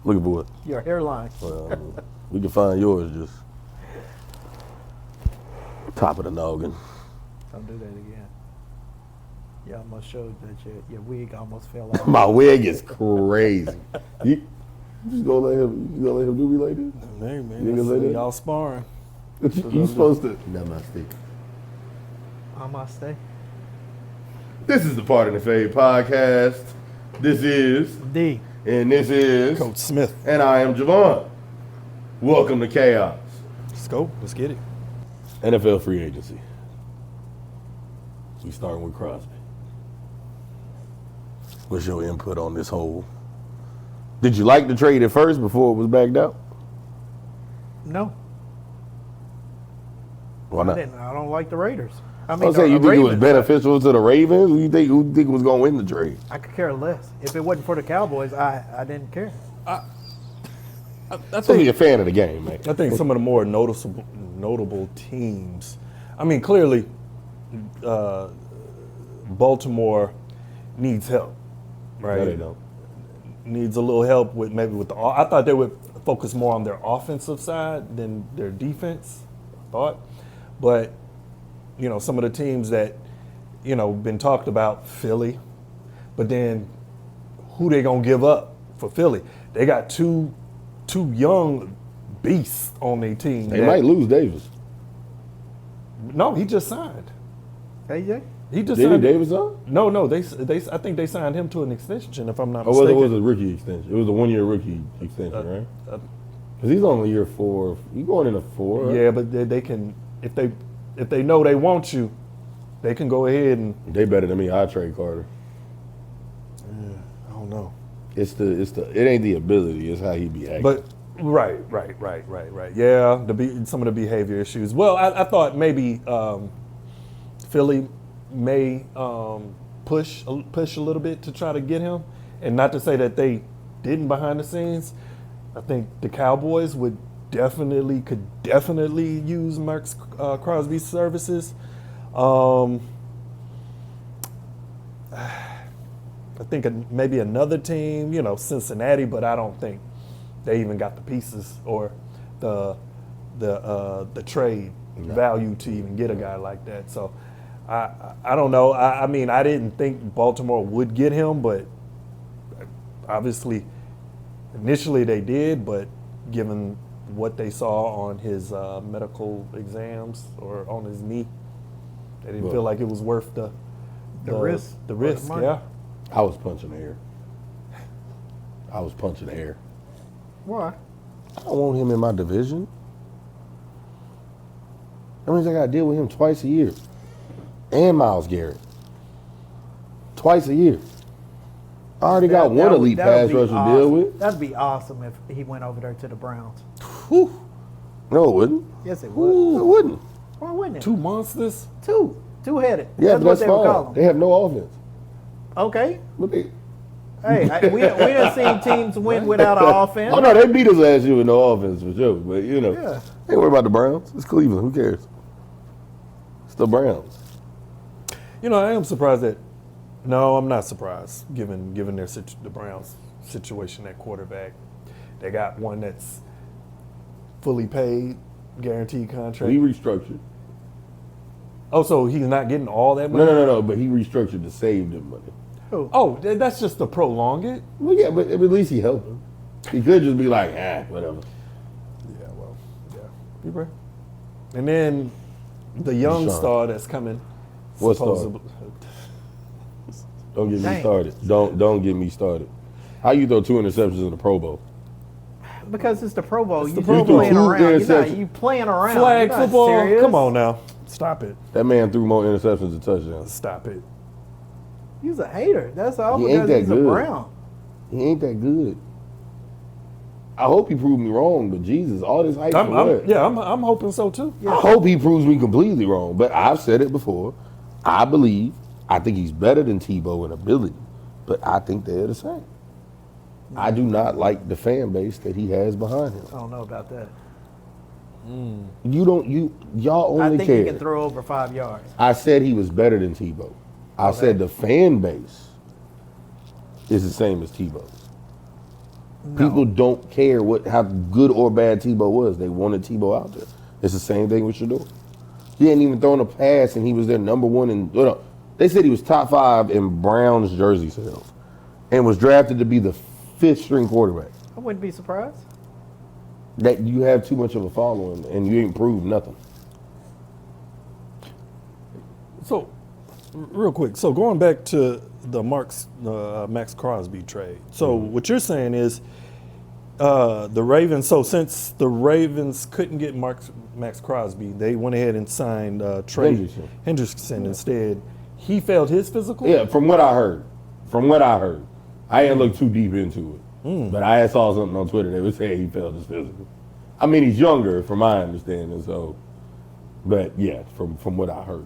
Looking for it. Your hairline. We can find yours just top of the noggin. Don't do that again. You almost showed that your wig almost fell out. My wig is crazy. You just gonna let him do me like this? Hey man, You gonna say that? y'all sparring. You supposed to. Namaste. Namaste. This is the Part in the Fade podcast. This is D. And this is Coach Smith. And I am JeVaughn. Welcome to Chaos. Let's go. Let's get it. NFL free agency. We starting with Crosby. What's your input on this whole? Did you like the trade at first before it was backed out? No, Why not? I don't like the Raiders. I I mean, was saying, you the think it was Ravens. beneficial to the Ravens? Who think was going to win the trade? I could care less. If it wasn't for the Cowboys, I didn't care. I So you're think a fan of the game, man. I think some of the more notable teams. I mean, clearly, Baltimore needs help, right? No, they don't. Needs a little help with the. I thought they would focus more on their offensive side than their defense. I thought, but you know, some of the teams that been talked about, Philly, but then who they gonna give up for Philly? They got two young beasts on their team. They might lose Davis. No, he just signed. AJ? He just Did signed. Davis on? No, they. I think they signed him to an extension, if I'm not Or mistaken. it was a rookie extension? It was a 1-year rookie extension, right? Because he's only year 4. You going into 4? Right? Yeah, but they can if they know they want you, they can go ahead and. They better than me. I trade Carter. I don't know. It ain't the ability. It's how he be acting. But right. Yeah, some of the behavior issues. Well, I thought maybe Philly may push a little bit to try to get him, and not to say that they didn't behind the scenes. I think the Cowboys could definitely use Mark Crosby's services. I think maybe another team, Cincinnati, but I don't think they even got the pieces or the trade value to even get a guy like that. So I don't know. I mean, I didn't think Baltimore would get him, but obviously initially they did. But given what they saw on his medical exams or on his knee, they didn't feel like it was worth the risk. The risk, money. yeah. I was punching the air. Why? I don't want him in my division. That means I got to deal with him twice a year. And Myles Garrett. Twice a year. I already got one elite pass rusher to deal with. That'd be awesome if he went over there to the Browns. Whew. No, it wouldn't. Yes, it would. It wouldn't. Why wouldn't it? Two monsters. Two-headed. Yeah, that's but what they would call fine. them. They have no offense. Okay. But they, Hey, we done seen teams win without an offense. oh, no, they beat us last year with no offense for sure. But, Yeah. ain't worry about the Browns. It's Cleveland. Who cares? It's the Browns. I am surprised that. No, I'm not surprised given the Browns' situation at quarterback. They got one that's fully paid, guaranteed contract. He restructured. Oh, so he's not getting all that money? No. But he restructured to save them money. Who? Oh, that's just to prolong it? Well, yeah, but at least he helped him. He could just be like, whatever. Yeah, well, yeah. You're right. And then the young Deshaun. star that's coming. What star? supposedly- Don't get me Dang. started. Don't get me started. How you throw 2 interceptions in the Pro Bowl? Because it's the Pro Bowl. It's You the Pro Bowl. playing around. You're Interception. you playing around. Flag You're not football? serious. Come on now. Stop it. That man threw more interceptions than touchdowns. Stop it. He's a hater. That's all He ain't because that he's a good. Brown. He ain't that good. I hope he proved me wrong, but Jesus, all this hype for what? I'm hoping so too. I hope he proves me completely wrong, but I've said it before. I think he's better than Tebow in ability, but I think they're the same. I do not like the fan base that he has behind him. I don't know about that. Y'all I only think care. he can throw over 5 yards. I said he was better than Tebow. I said the fan base is the same as Tebow. People don't care how good or bad Tebow was. They wanted Tebow out there. It's the same thing with Shador. He hadn't even thrown a pass, and he was their number one. They said he was top 5 in Browns jersey sales, and was drafted to be the 5th string quarterback. I wouldn't be surprised. That you have too much of a following, and you ain't proved nothing. So, real quick. So going back to the Max Crosby trade. So what you're saying is the Ravens. So since the Ravens couldn't get Max Crosby, they went ahead and signed Trey Hendrickson instead. He failed his physical. Yeah, from what I heard. I didn't look too deep into it, but I saw something on Twitter that was saying he failed his physical. I mean, he's younger, from my understanding. So, but yeah, from what I heard.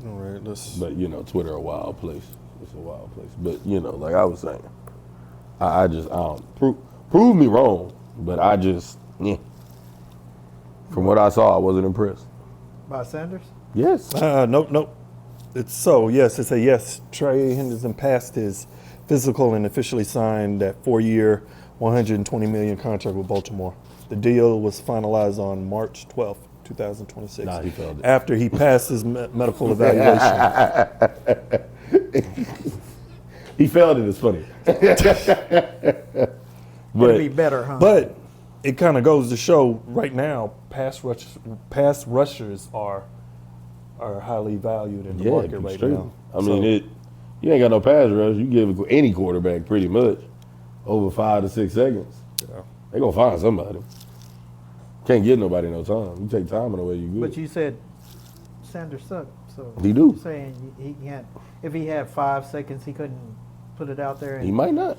All right, But Twitter a wild place. It's a wild place. But like I was saying, I don't prove me wrong. But from what I saw, I wasn't impressed. By Sanders? Yes. Nope. It's a yes. Trey Henderson passed his physical and officially signed that 4-year, $120 million contract with Baltimore. The deal was finalized on March 12th. 2026. Nah, he failed it. After he passed his medical evaluation. He failed it. It's funny. It'd be better, huh? But it kind of goes to show right now, pass rushers are highly valued in the market right extremely. now. I mean, you ain't got no pass rush. You give any quarterback pretty much over 5 to 6 seconds. Yeah. They gonna find somebody. Can't get nobody no time. You take time away, you good. But you said Sanders sucked, so He do. you're saying he can't. If he had 5 seconds, he couldn't put it out there. And He might not.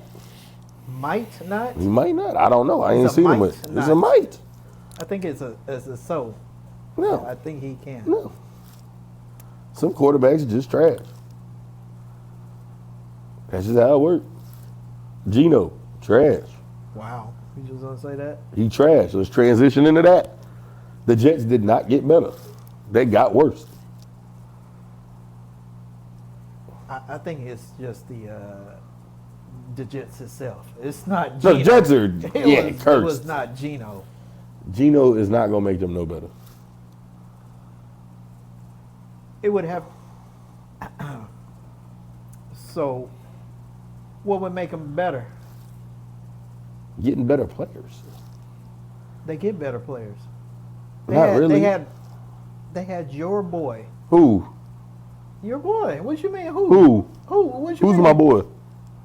Might not. He might not. I don't know. I ain't It's a seen him. might It's not. a might. I think it's a so. No. I think he can. No. Some quarterbacks are just trash. That's just how it works. Geno, trash. Wow. You just gonna say that? He trash. Let's transition into that. The Jets did not get better. They got worse. I think it's just the Jets itself. It's not No, Geno. the Jets are It cursed. was not Geno. Geno is not gonna make them no better. It would have. So, what would make them better? Getting better players. They get better players. Not really. They had your boy. Who? Your boy. What you mean? Who? Who? Who? What you Who's mean? my boy?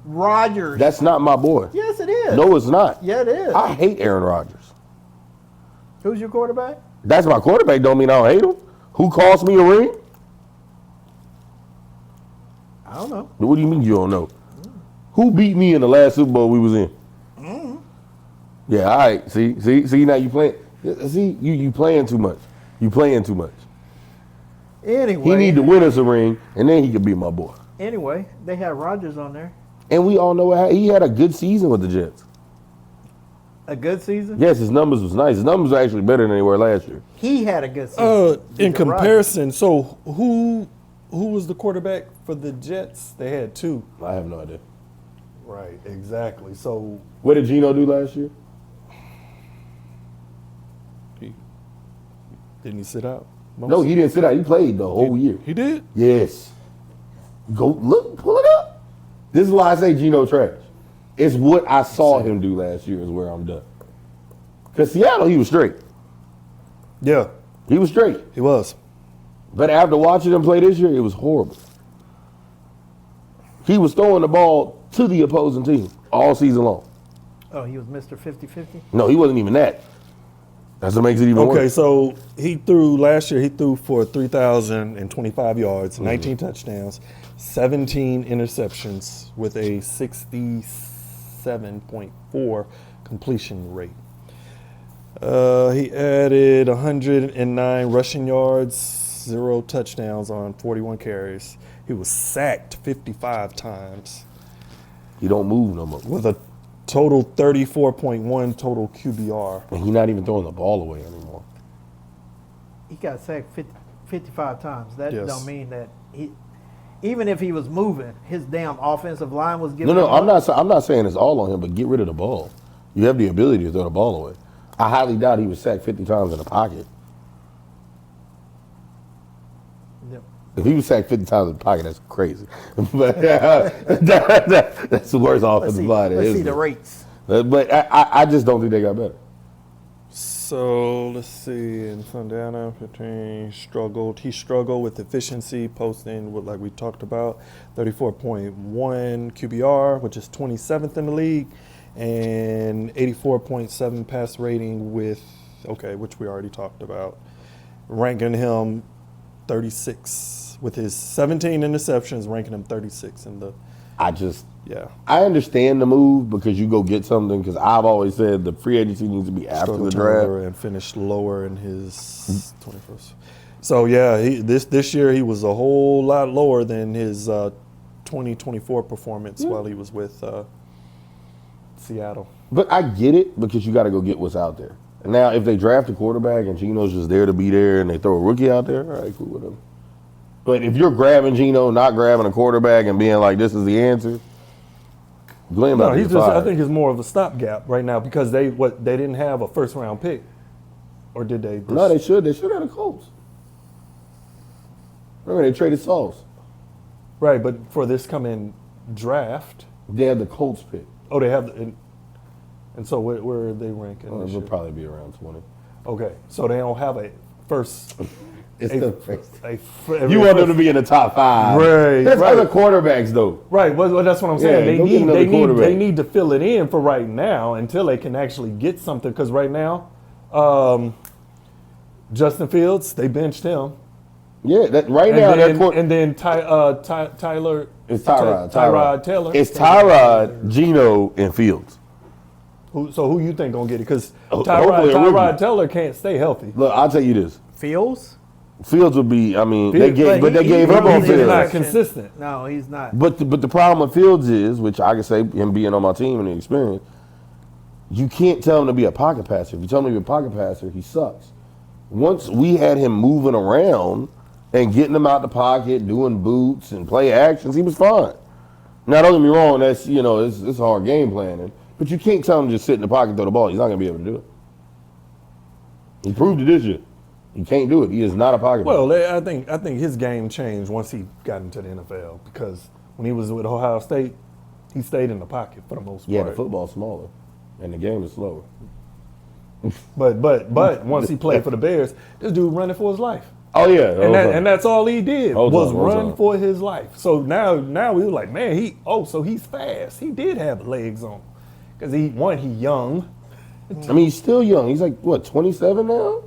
Rodgers. That's not my boy. Yes, it is. No, it's not. Yeah, it is. I hate Aaron Rodgers. Who's your quarterback? That's my quarterback. Don't mean I don't hate him. Who cost me a ring? I don't know. What do you mean you don't know? Who beat me in the last Super Bowl we was in? Yeah, all right. See, now you playing. See, you playing too much. You playing too much. Anyway. He need to win us a ring, and then he could be my boy. Anyway, they had Rodgers on there. And we all know he had a good season with the Jets. A good season? Yes, his numbers was nice. His numbers were actually better than they were last year. He had a good season. In Rodgers. comparison, so who was the quarterback for the Jets? They had 2. I have no idea. Right, exactly. So What did Geno do last year? didn't he sit out? No, he didn't sit out. He played the whole year. He did? Yes. Go look, pull it up. This is why I say Geno trash. It's what I saw him do last year is where I'm done. Because Seattle, he was straight. Yeah, He was straight. he was. But after watching him play this year, it was horrible. He was throwing the ball to the opposing team all season long. Oh, he was Mr. 50-50? No, he wasn't even that. That's what makes it even Okay, worse. so last year he threw for 3,025 yards, 19 touchdowns, 17 interceptions with a 67.4 completion rate. He added 109 rushing yards, 0 touchdowns on 41 carries. He was sacked 55 times He don't move no more. with a total 34.1 total QBR. And he's not even throwing the ball away anymore. He got sacked 55 times. That Yes. don't mean that even if he was moving, his damn offensive line was giving. No, him up. I'm not saying it's all on him, but get rid of the ball. You have the ability to throw the ball away. I highly doubt he was sacked 50 times in the pocket. Yep. If he was sacked 50 times in the pocket, that's crazy. But that's the worst offensive line. Let's see the rates. But I just don't think they got better. So let's see. In Sundana, 15 struggled. He struggled with efficiency, posting what like we talked about, 34.1 QBR, which is 27th in the league, and 84.7 pass rating with which we already talked about, ranking him 36 with his 17 interceptions, ranking him 36 in the. I understand the move because you go get something. Because I've always said the free agency needs to be after the draft and finished lower in his 21st. So yeah, this year he was a whole lot lower than his 2024 performance while he was with Seattle. But I get it because you got to go get what's out there. Now, if they draft a quarterback and Geno's just there to be there, and they throw a rookie out there, all right, cool with him. But if you're grabbing Geno, not grabbing a quarterback, and being like, "This is the answer," Glenn about to get fired. I think it's more of a stopgap right now because they didn't have a first round pick, or did they? No, they should. They should have the Colts. Remember, they traded Sauce. Right, but for this coming draft, They have the Colts pick. oh, they have, and so where are they ranking? Oh, this it'll year? probably be around 20. Okay, so they don't have a first. It's a- the first. a- You want them to be in the top 5. Right, There's right. other quarterbs, though. Right, well, that's what I'm Yeah, saying. go get another quarterback. They need to fill it in for right now until they can actually get something. Because right now, Justin Fields, they benched him. Yeah, right now, And then Tyler. It's Tyrod. Tyrod Taylor. It's Tyrod, Geno, and Fields. So who you think gonna get it? Because Hopefully a Tyrod rookie. Taylor can't stay healthy. Look, I'll tell you this. Fields? Fields would be. I mean, they Fields- gave him on He's Fields. not consistent. No, he's not. But the problem with Fields is, which I can say him being on my team and the experience, you can't tell him to be a pocket passer. If you tell him to be a pocket passer, he sucks. Once we had him moving around and getting him out the pocket, doing boots and play actions, he was fine. Now, don't get me wrong, that's, it's hard game planning. But you can't tell him to just sit in the pocket and throw the ball. He's not going to be able to do it. He proved it this year. He can't do it. He is not a pocket passer. Well, I think his game changed once he got into the NFL because when he was with Ohio State, he stayed in the pocket for the most part. Yeah, the football's smaller, and the game is slower. But once he played for the Bears, this dude running for his life. Oh, yeah. And that's all he did Hold was on, hold run on. for his life. So now we were like, man, so he's fast. He did have legs on him. Because he young. I mean, he's still young. He's like, what, 27 now?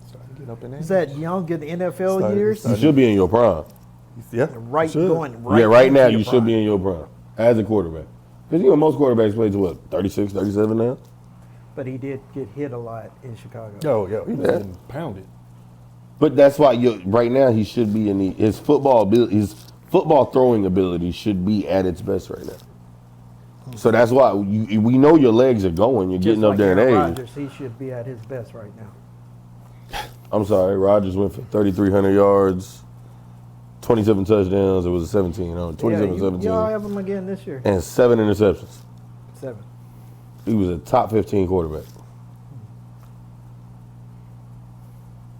Starting to get up in there. Is that young in the NFL Started- years? You should be in your prime. Yeah, Right, should. going right. Yeah, right into now your you should prime. be in your prime as a quarterback. Because, most quarterbacks play to what, 36, 37 now? But he did get hit a lot in Chicago. Yo, he was getting pounded. But that's why right now he should be his football throwing ability should be at its best right now. So that's why we know your legs are going. You're Just getting like up there in Aaron age. Rodgers, he should be at his best right now. I'm sorry, Rodgers went for 3,300 yards, 27 touchdowns. It was a 17, 27-17. Y'all have him again this year. And 7 interceptions. 7. He was a top 15 quarterback.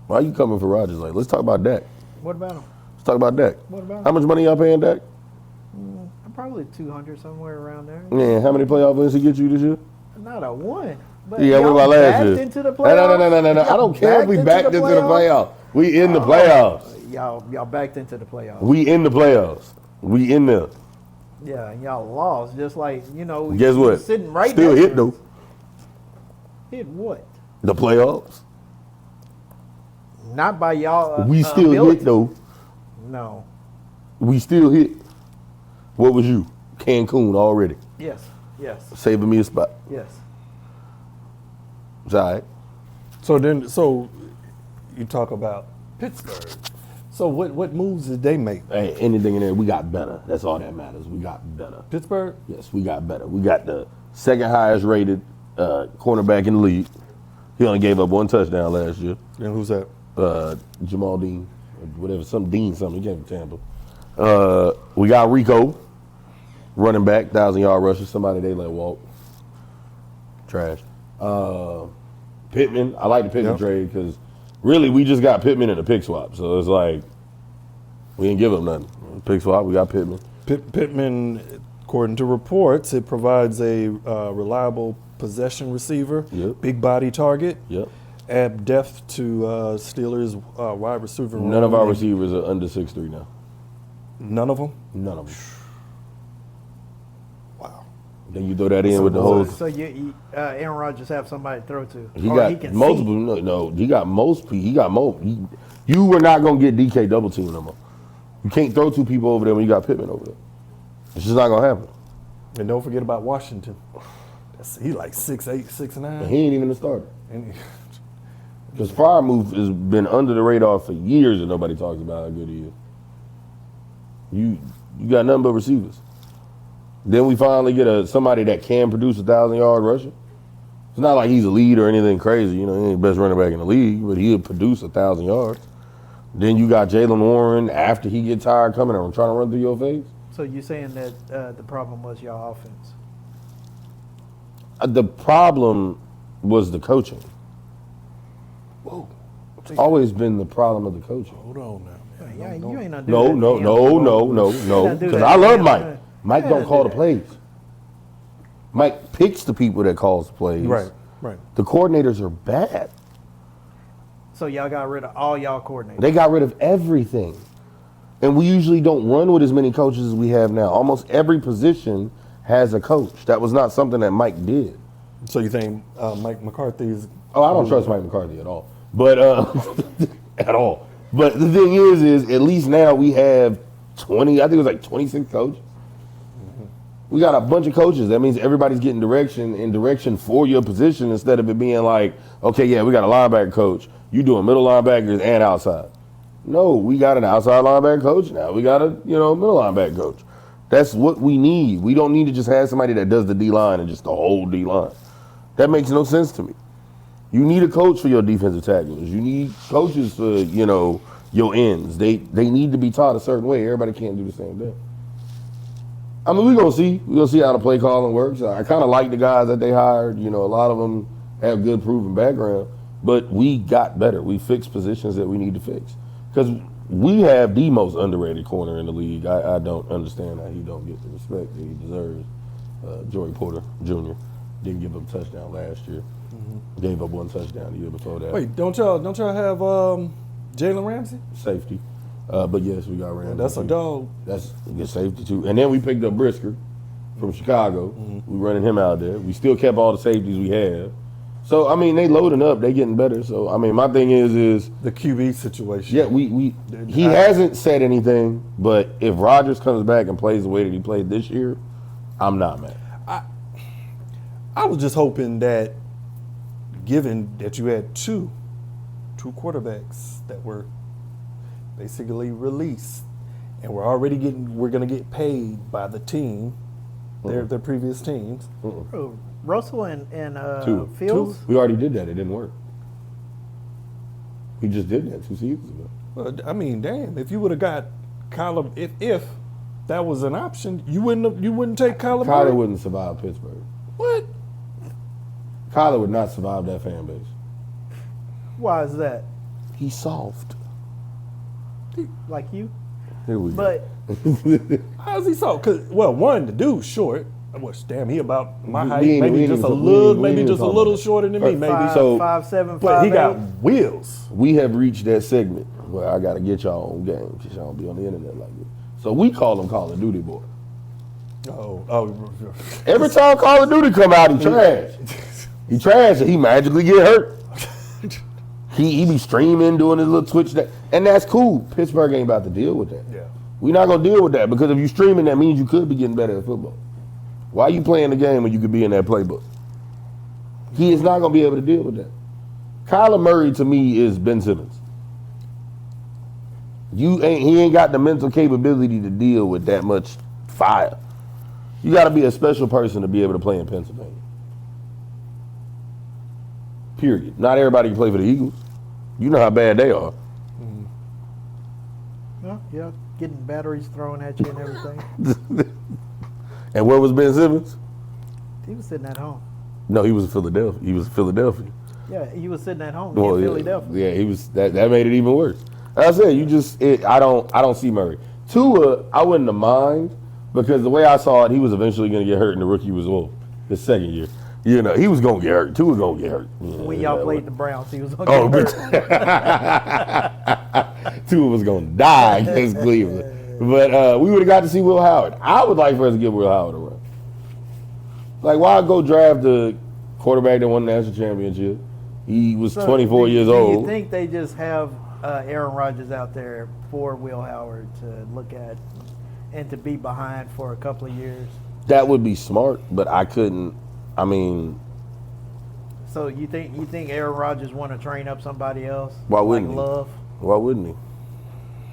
Why are you coming for Rodgers? Like, let's talk about Dak. What about him? Let's talk about Dak. What about How him? much money y'all paying Dak? Probably 200 somewhere around there. Yeah, how many playoff wins he get you this year? Not a one. But Yeah, what y'all about last backed year? into the playoffs. No. I don't care if we backed into the playoffs. We in the playoffs. Y'all backed into the playoffs. We in the playoffs. We in there. Yeah, and y'all lost. Just like, Guess what? Sitting right Still next hit to though. us. Hit what? The playoffs. Not by y'all. We still ability. hit though. No. We still hit. What was you? Cancun already. Yes. Saving me a spot. Yes. It's all right. So you talk about Pittsburgh. So what moves did they make? Hey, anything in there, we got better. That's all that matters. We got better. Pittsburgh? Yes, we got better. We got the second highest rated cornerback in the league. He only gave up 1 touchdown last year. And who's that? Jamal Dean. whatever, some Dean something. He came from Tampa. We got Rico, running back, 1,000-yard rusher. Somebody they let walk. Trash. Pittman. I like the Pittman trade because really we just got Pittman in a pick swap. So it's like we didn't give him nothing. Pick swap. We got Pittman. Pittman, according to reports, it provides a reliable possession receiver, big body target, add depth to Steelers wide receiver. None of our receivers are under 6'3" now. None of them? None of them. Wow. Then you throw that in with the whole. So Aaron Rodgers have somebody to throw to. He got multiple. No, he got most. He got more. You were not gonna get DK double team no more. You can't throw two people over there when you got Pittman over there. It's just not gonna happen. And don't forget about Washington. He like 6'8", 6'9". And he ain't even a starter. Because Freiermuth has been under the radar for years and nobody talks about how good he is. You got nothing but receivers. Then we finally get somebody that can produce 1,000-yard rusher. It's not like he's a lead or anything crazy. You know, he ain't the best running back in the league, but he'll produce 1,000 yards. Then you got Jalen Warren after he get tired coming and trying to run through your face. So you're saying that the problem was your offense? The problem was the coaching. Whoa. It's always been the problem of the coaching. Hold on now. Yeah, you ain't not No. Because I love Mike. Mike don't call the plays. Mike picks the people that calls the plays. Right. The coordinators are bad. So y'all got rid of all y'all coordinators? They got rid of everything. And we usually don't run with as many coaches as we have now. Almost every position has a coach. That was not something that Mike did. So you think Mike McCarthy is... Oh, I don't trust Mike McCarthy at all. But, at all. But the thing is at least now we have 20, I think it was like 26 coaches. We got a bunch of coaches. That means everybody's getting direction for your position instead of it being like, okay, yeah, we got a linebacker coach. You doing middle linebackers and outside. No, we got an outside linebacker coach now. We got a, middle linebacker coach. That's what we need. We don't need to just have somebody that does the D-line and just the whole D-line. That makes no sense to me. You need a coach for your defensive tacklers. You need coaches for, your ends. They need to be taught a certain way. Everybody can't do the same thing. I mean, we're going to see. We're going to see how the play calling works. I kind of like the guys that they hired. A lot of them have good proven background. But we got better. We fixed positions that we need to fix. Because we have the most underrated corner in the league. I don't understand how he don't get the respect that he deserves. Joey Porter Jr. didn't give up a touchdown last year. Gave up one touchdown the year before that. Wait, don't y'all have Jalen Ramsey? Safety. But yes, we got Ramsey. That's a dog. That's a good safety too. And then we picked up Brisker from Chicago. We running him out there. We still kept all the safeties we have. So I mean, they loading up. They getting better. So I mean, my thing is the QB situation. Yeah, he hasn't said anything. But if Rodgers comes back and plays the way that he played this year, I'm not mad. I was just hoping that, given that you had two quarterbacks that were basically released, and we're going to get paid by the team, their previous teams. Russell and Fields? We already did that. It didn't work. We just did that 2 seasons ago. Well, I mean, damn, if you would have got Kyler, if that was an option, you wouldn't take Kyler. Kyler wouldn't survive Pittsburgh. What? Kyler would not survive that fan base. Why is that? He's soft. Like you? Here we But go. How's he so? Cause one, the dude's short. Damn, he about my height, We ain't maybe even just a talking- little, we ain't maybe even just a talking little about that. shorter than me, maybe. So- 5'7", 5'8". But he got wheels. We have reached that segment where I got to get y'all on game because y'all don't be on the internet like this. So we call him Call of Duty boy. Oh. Every time Call of Duty come out, he trash. He trash and he magically get hurt. He be streaming, doing his little Twitch, and that's cool. Pittsburgh ain't about to deal with that. Yeah. We're not going to deal with that because if you streaming, that means you could be getting better at football. Why are you playing the game when you could be in that playbook? He is not going to be able to deal with that. Kyler Murray, to me, is Ben Simmons. He ain't got the mental capability to deal with that much fire. You got to be a special person to be able to play in Pennsylvania. Period. Not everybody can play for the Eagles. You know how bad they are. Well, yeah, getting batteries thrown at you and everything. And where was Ben Simmons? He was sitting at home. No, he was in Philadelphia. He was in Philadelphia. Yeah, he was sitting at home Well, in yeah, Philadelphia. yeah, he was. That made it even worse. Like I said, I don't see Murray. Tua, I wouldn't have mind because the way I saw it, he was eventually going to get hurt in the rookie was his second year. You know, he was going to get hurt. Tua was going to get hurt. When y'all played the Browns, he was going Oh, to but get hurt. Tua was going to die against Cleveland. But we would have got to see Will Howard. I would like for us to give Will Howard a run. Like, why go draft the quarterback that won the national championship? He was 24 years Do old. you think they just have Aaron Rodgers out there for Will Howard to look at and to be behind for a couple of years? That would be smart, but I couldn't. I mean, So you think Aaron Rodgers want to train up somebody else? Why wouldn't like he? Love? Why wouldn't he?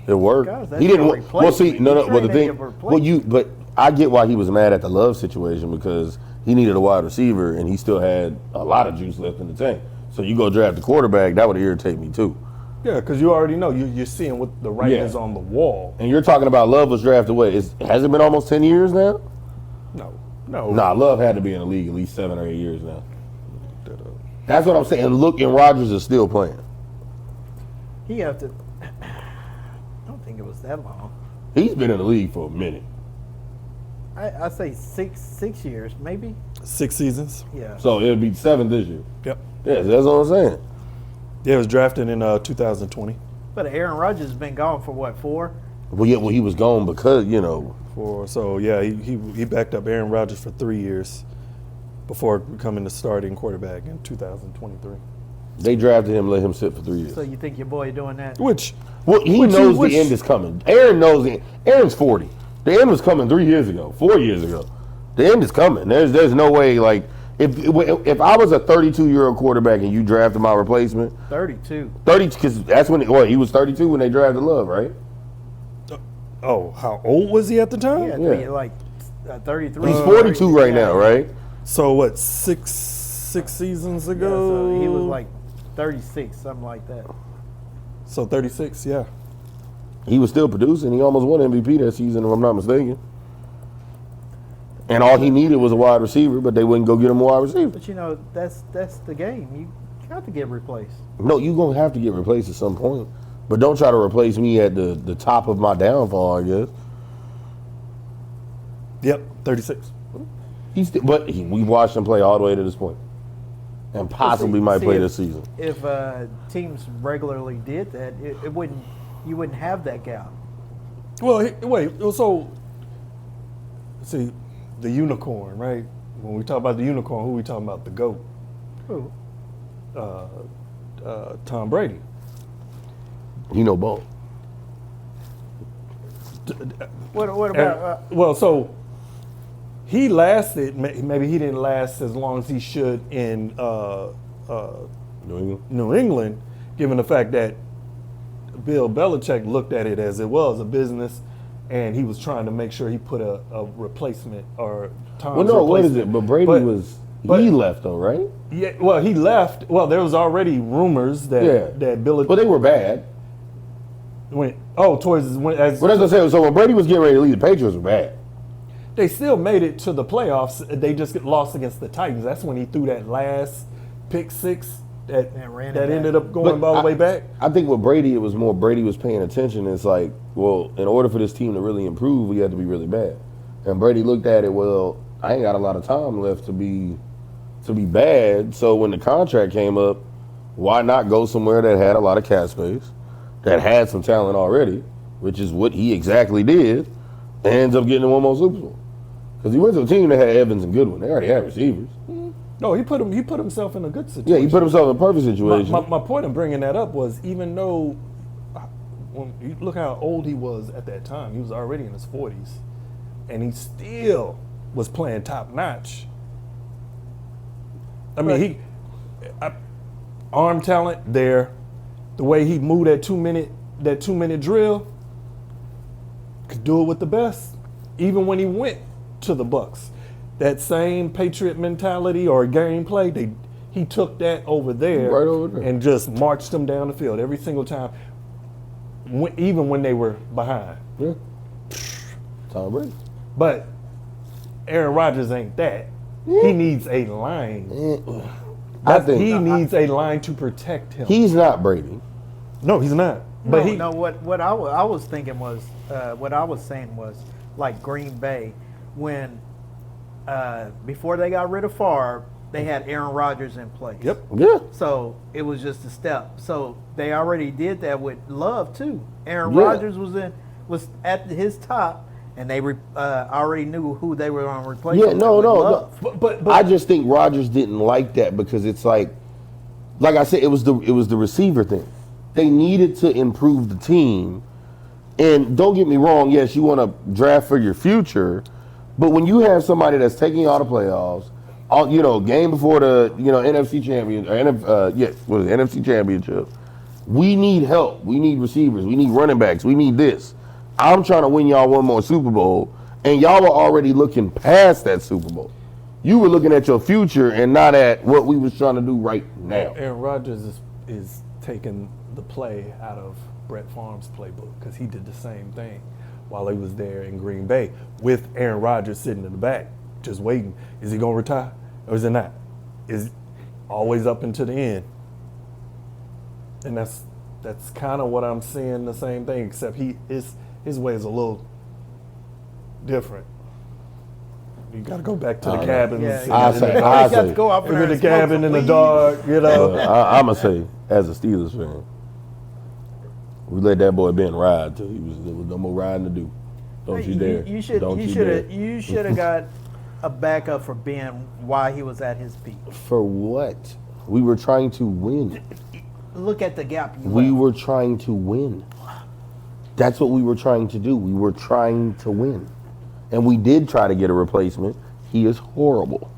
It worked. Guys, that's He didn't. your Well, see, replacement. no. You're But the training thing, your replacement. but I get why he was mad at the Love situation because he needed a wide receiver and he still had a lot of juice left in the tank. So you go draft the quarterback, that would irritate me too. Yeah, because you already know you're seeing what the writing Yeah. is on the wall. And you're talking about Love was drafted what? Has it been almost 10 years now? No. Nah, Love had to be in the league at least 7 or 8 years now. That's what I'm saying. Look, and Rodgers is still playing. He have to. I don't think it was that long. He's been in the league for a minute. I say six years, maybe. 6 seasons. Yeah. So it'll be 7 this year. Yep. Yes, that's what I'm saying. Yeah, it was drafted in 2020. But Aaron Rodgers has been gone for what, 4? Well, yeah, he was gone because, you know. He backed up Aaron Rodgers for 3 years before becoming the starting quarterback in 2023. They drafted him, let him sit for 3 years. So you think your boy doing that? Well, he knows the end is coming. Aaron knows the end. Aaron's 40. The end was coming 3 years ago, 4 years ago. The end is coming. There's no way, like, if I was a 32-year-old quarterback and you drafted my replacement, 32. because that's when, he was 32 when they drafted Love, right? Oh, how old was he at the time? Yeah, like 33. He's 42 right now, right? So what? Six seasons Yeah, ago. so he was like 36, something like that. So 36. Yeah. He was still producing. He almost won MVP that season, if I'm not mistaken. And all he needed was a wide receiver, but they wouldn't go get him a wide receiver. But you know, that's the game. You got to get replaced. No, you're going to have to get replaced at some point. But don't try to replace me at the top of my downfall, I guess. Yep. 36. We watched him play all the way to this point. And possibly might play this season. If teams regularly did that, it wouldn't. You wouldn't have that gap. Well, wait. So, see, the unicorn, right? When we talk about the unicorn, who we talking about? The GOAT. Who? Tom Brady. You know both. What about? Well, so he lasted. Maybe he didn't last as long as he should in New England? New England, given the fact that Bill Belichick looked at it as it was a business, and he was trying to make sure he put a replacement or Tom's Well, no, what is replacement. it? But Brady he left though, right? Yeah, well, he left. Well, there was already rumors that Bill. But they were bad. Went towards when as What I was gonna say, so when Brady was getting ready to leave, the Patriots were bad. they still made it to the playoffs. They just lost against the Titans. That's when he threw that last pick six that ran it that back. ended up going all the way back. I think with Brady, it was more Brady was paying attention. It's like, well, in order for this team to really improve, we had to be really bad. And Brady looked at it, well, I ain't got a lot of time left to be bad. So when the contract came up, why not go somewhere that had a lot of cap space, that had some talent already, which is what he exactly did, and ends up getting one more Super Bowl. Because he went to a team that had Evans and Goodwin. They already had receivers. No, he put himself in a good situation. Yeah, he put himself in a perfect situation. My point in bringing that up was even though, when you look how old he was at that time, he was already in his 40s, and he still was playing top notch. I mean, arm talent there, the way he moved that 2 minute drill, could do it with the best. Even when he went to the Bucks, that same Patriot mentality or gameplay, he took that over there, Right over there. and just marched them down the field every single time. even when they were behind. Yeah. Tom Brady. But Aaron Rodgers ain't that. He needs a line. I think He needs a line to protect him. he's not Brady. No, he's not. But he, what I was thinking was, what I was saying was, like Green Bay, when before they got rid of Favre, they had Aaron Rodgers in place. Yep. Yeah. So it was just a step. So they already did that with Love too. Aaron Yeah. Rodgers was at his top, and they already knew who they were going to replace. Yeah, him no, with no, Love. but I just think Rodgers didn't like that because it's like I said, it was the receiver thing. They needed to improve the team. And don't get me wrong, yes, you want to draft for your future, but when you have somebody that's taking all the playoffs, game before the NFC championship, we need help. We need receivers. We need running backs. We need this. I'm trying to win y'all one more Super Bowl, and y'all were already looking past that Super Bowl. You were looking at your future and not at what we was trying to do right now. Aaron Rodgers is taking the play out of Brett Favre's playbook because he did the same thing while he was there in Green Bay with Aaron Rodgers sitting in the back, just waiting. Is he going to retire or is it not? Is always up until the end. And that's kind of what I'm seeing, the same thing, except his way is a little different. You got to go back to the cabin. Yeah, I you say- got to go up there in the and smoke cabin some in the weed. dark, you know. I'm going to say, as a Steelers fan, we let that boy Ben ride till there was no more riding to do. Don't you dare. You should have got a backup for Ben while he was at his peak. For what? We were trying to win. Look at the gap you We left. were trying to win. That's what we were trying to do. We were trying to win. And we did try to get a replacement. He is horrible.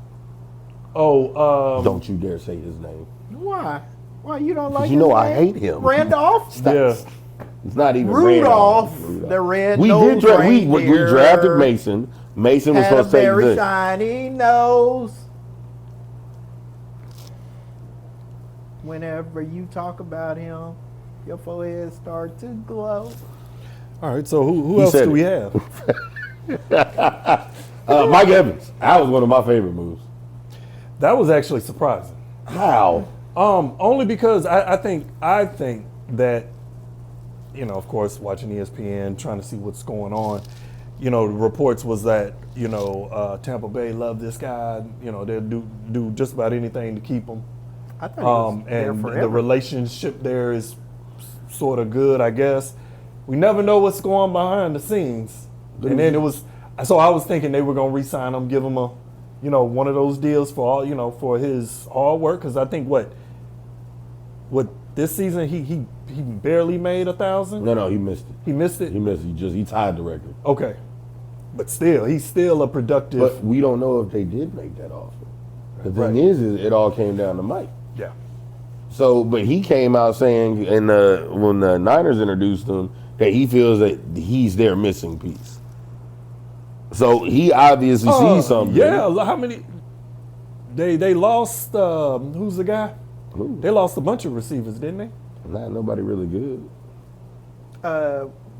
Don't you dare say his name. Why? Why you don't like? You know his I name? hate him. Randolph. Yeah. It's not even Rudolph, Randolph. the red We nose did we reindeer. drafted Mason. Mason was Had a supposed to take very the shiny nose. Whenever you talk about him, your forehead starts to glow. All right, so who He else said do we it. have? Mike Evans. That was one of my favorite moves. That was actually surprising. How? Only because I think that, of course, watching ESPN, trying to see what's going on, the reports was that, Tampa Bay loved this guy, they'll do just about anything to keep him. I thought he was there And forever. the relationship there is sort of good, I guess. We never know what's going on behind the scenes. And then I was thinking they were going to re-sign him, give him a, one of those deals for all, for his hard work. Because I think what this season he barely made 1,000. No, he missed it. He missed it. He missed it. He tied the record. Okay, but still, he's still a productive. But we don't know if they did make that offer. The thing Right. is it all came down to Mike. Yeah. So, but he came out saying, when the Niners introduced him, that he feels that he's their missing piece. So he obviously sees something. Yeah, how many? They lost. Who's the guy? Who? They lost a bunch of receivers, didn't they? Not nobody really good.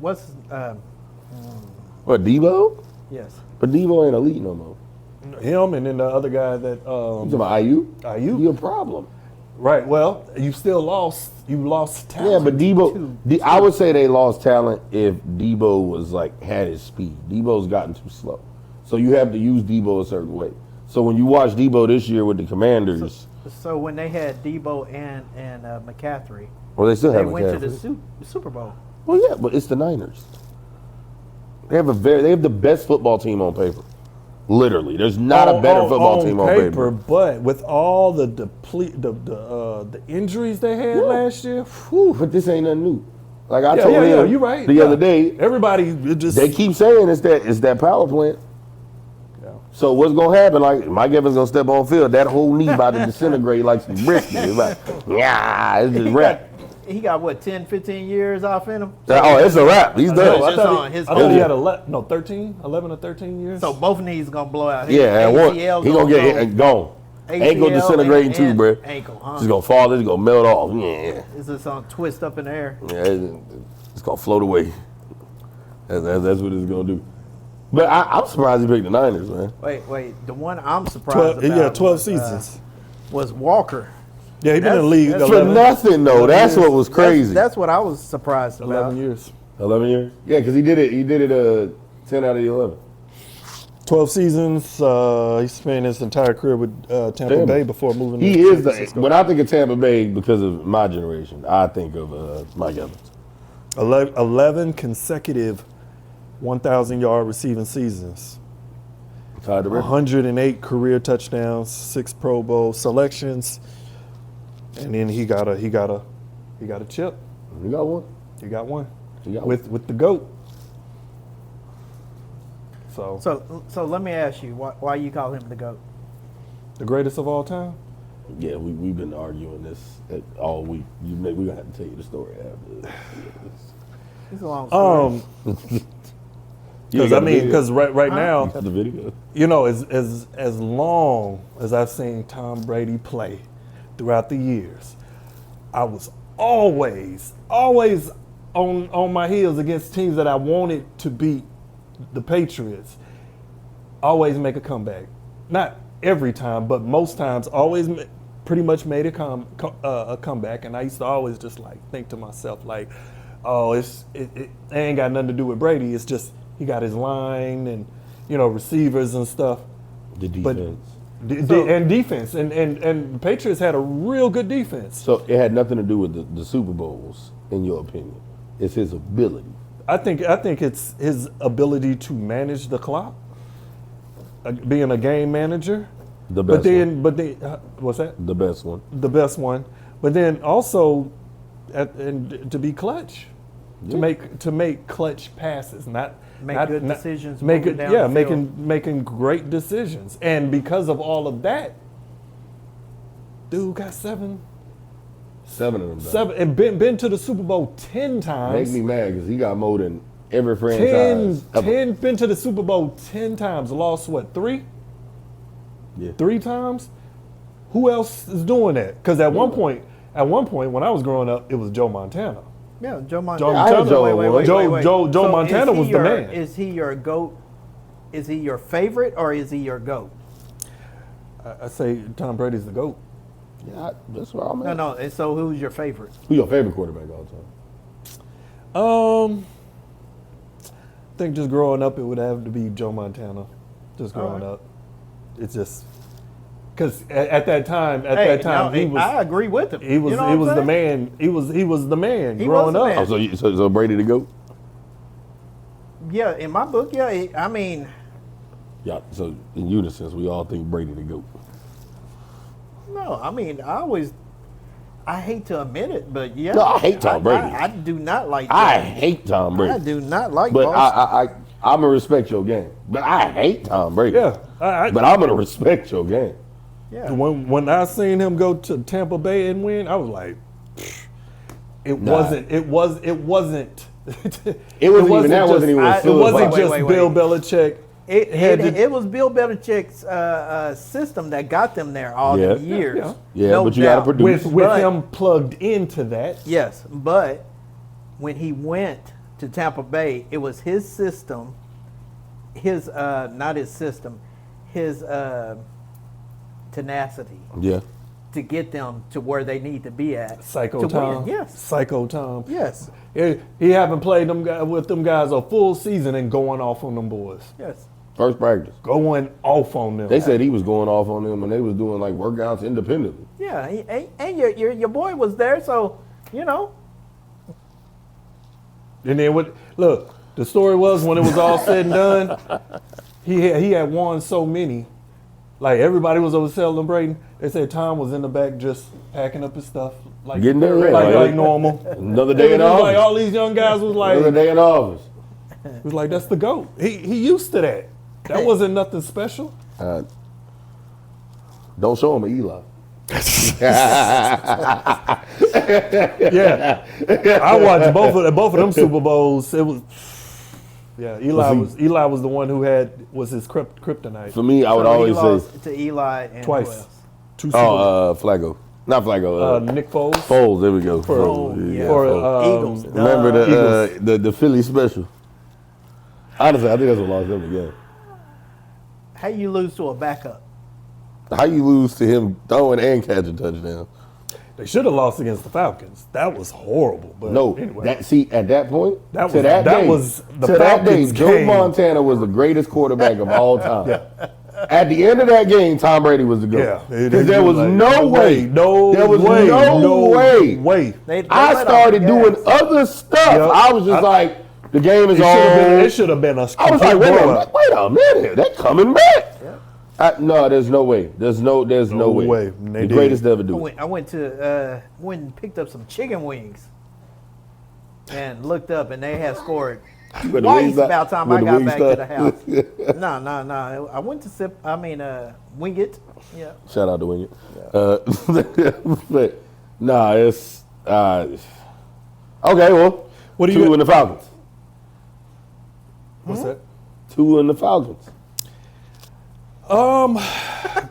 What's What, Debo? yes? But Debo ain't elite no more. Him and then the other guy that. You talking about IU? Ayuk. He a problem. Right. Well, you still lost. You lost talent. Yeah, but Debo, I would say they lost talent if Debo was had his speed. Debo's gotten too slow. So you have to use Debo a certain way. So when you watch Debo this year with the Commanders, So when they had Debo and McCaffrey, well, they still they have went to the McCaffrey. Super Bowl. Well, yeah, but it's the Niners. They have the best football team on paper. Literally, there's not a better football team on paper. But with all the injuries they had last year, whew, But this ain't nothing new. Like I yeah, told him you're right. the other day, Everybody just they keep saying it's that power plant. Yeah. So what's gonna happen? Like Mike Evans gonna step on field, that whole knee about to disintegrate like some brisket. It's like, it's just wrap. He got what 10, 15 years off in him. Oh, it's a wrap. He's So done. it's just on his I thought he had whole- 11 or 13 years. So both knees gonna blow out. His Yeah, and one, he ACL gonna get hit and gone. Ankle ACL disintegrating too, and bro. Ankle, huh? It's gonna fall. It's gonna melt off. Yeah. Is this on twist up in the air? Yeah, It's called float away. That's what it's gonna do. But I'm surprised he picked the Niners, man. Wait. The one I'm surprised 12, about 12 was, seasons. was Walker. Yeah, he been in the league that's- For 11, nothing though. 11 That's years. what was crazy. That's what I was surprised about. 11 years. 11 years. Yeah, because he did it 10 out of the 11. 12 seasons. He spent his entire career with Tampa Tampa. Bay before moving He to is San Francisco. when I think of Tampa Bay because of my generation, I think of Mike Evans. 11 consecutive 1,000-yard receiving seasons. Tied the record. 108 career touchdowns, 6 Pro Bowl selections, and then he got a chip. You got one. He got one You got with the GOAT. So So let me ask you, why you call him the GOAT? the greatest of all time. Yeah, we've been arguing this all week. We're gonna have to tell you the story after. It's a long story. Because right you now, got the video. you know, as long as I've seen Tom Brady play throughout the years, I was always on my heels against teams that I wanted to beat the Patriots. Always make a comeback. Not every time, but most times, always pretty much made a comeback. And I used to always just like think to myself like, oh, it ain't got nothing to do with Brady. It's just he got his line and receivers and stuff. The But defense. and defense and the Patriots had a real good defense. So it had nothing to do with the Super Bowls, in your opinion. It's his ability. I think it's his ability to manage the clock, being a game manager. The best one. But then, what's that? The best one. The best one. But then also, and to be clutch, Yeah. to make clutch passes, Make good decisions Make moving it, down yeah, the field. making great decisions. And because of all of that, dude got seven, 7 of them. and been to the Super Bowl 10 Make times. me mad because he got more than every franchise. ever. 10, been to the Super Bowl 10 times, lost what, 3? Yeah. 3 times? Who else is doing that? Because at one point when I was growing up, it was Joe Montana. Yeah, Joe Joe Montana. Montana, Wait. Joe So Montana is he was the your- man. Is he your GOAT? Is he your favorite or is he your GOAT? I say Tom Brady's the GOAT. Yeah, that's what I'm at. No. And so who's your favorite? Who's your favorite quarterback all the time? I think just growing up, it would have to be Joe Montana. Just growing All right. up, it's just because at that time, I agree with him. he was You know he what was I'm the saying? man. He was the man He growing was the up. man. Oh, so Brady the GOAT? Yeah, in my book, yeah. I mean, Yeah, so in unison, we all think Brady the GOAT. no, I mean, I hate to admit it, but yeah. No, I hate Tom Brady. I do not like I Tom. hate Tom Brady. I do not like But Boston. I'm going to respect your game. But I hate Tom Brady. Yeah, But I'm going to respect your game. Yeah. when I seen him go to Tampa Bay and win, I was like, it wasn't. It wasn't even I- It wasn't Wait, just wait. Bill Belichick. It was Bill Belichick's system that got them there all Yeah. the years. Yeah, No but you got to doubt. produce. with But- him plugged into that. Yes, but when he went to Tampa Bay, it was his system, his not his system, his tenacity Yeah. to get them to where they need to be at. Psycho to Tom. win. Yes. Psycho Tom. Yes. He haven't played with them guys a full season and going off on them boys. Yes. First practice. Going off on them. They said he was going off on them when they was doing like workouts independently. Yeah. And your boy was there, so you know. And then look, the story was when it was all said and done, he had won so many. Like everybody was over celebrating. They said Tom was in the back just packing up his stuff, like Getting there ready. like normal. Another day in It was like office. all these young guys was like, Another day in office. it was like that's the GOAT. He used to that. That wasn't nothing special. Don't show him Eli. Yeah, I watched both of them Super Bowls. It was, yeah. Eli was the one who was his kryptonite. For me, I would So he always lost say, to Eli and Twice. who else? 2 Super Bowls. Flacco. Not Flacco. Nick Foles. Foles. There we go. For, Foles, yeah, for Foles. Eagles. Remember Eagles. the Philly special? Honestly, I think that's what lost them the game. How you lose to a backup? How you lose to him throwing and catching touchdowns? They should have lost against the Falcons. That was horrible. But No, anyway, at that point, That to was- that that day, was the to that day, Falcons Joe game. Montana was the greatest quarterback of all time. At the end of that game, Tom Brady was the GOAT. yeah, Because there was no way. There was no way. They I let started off doing gas. other stuff. Yep. I was just like, the game is it on. should have been a I was like, complete blowout. wait a minute, they're coming back. No, there's no way. There's no way. They The did. greatest to ever do it. I went and picked up some chicken wings, and looked up, and they had scored When the twice wings stop- about time when I the got wings back to the stop. house. No. I went to wing it. Yeah. Shout out to Wing It. But nah, it's okay. Well, What do two you- in the Falcons. What's that? Two in the Falcons.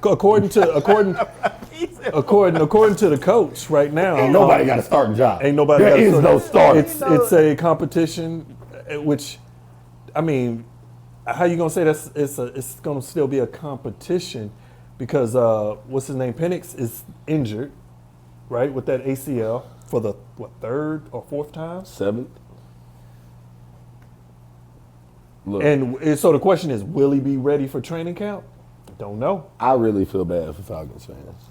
According to the coach right now, Ain't nobody got a starting job. Ain't nobody. There got a is starting- no starter. It's a competition, which, I mean, how you gonna say that's it's gonna still be a competition because what's his name, Penix is injured, right, with that ACL for the third or fourth time. Seventh. Look, And so the question is, will he be ready for training camp? Don't know. I really feel bad for Falcons fans.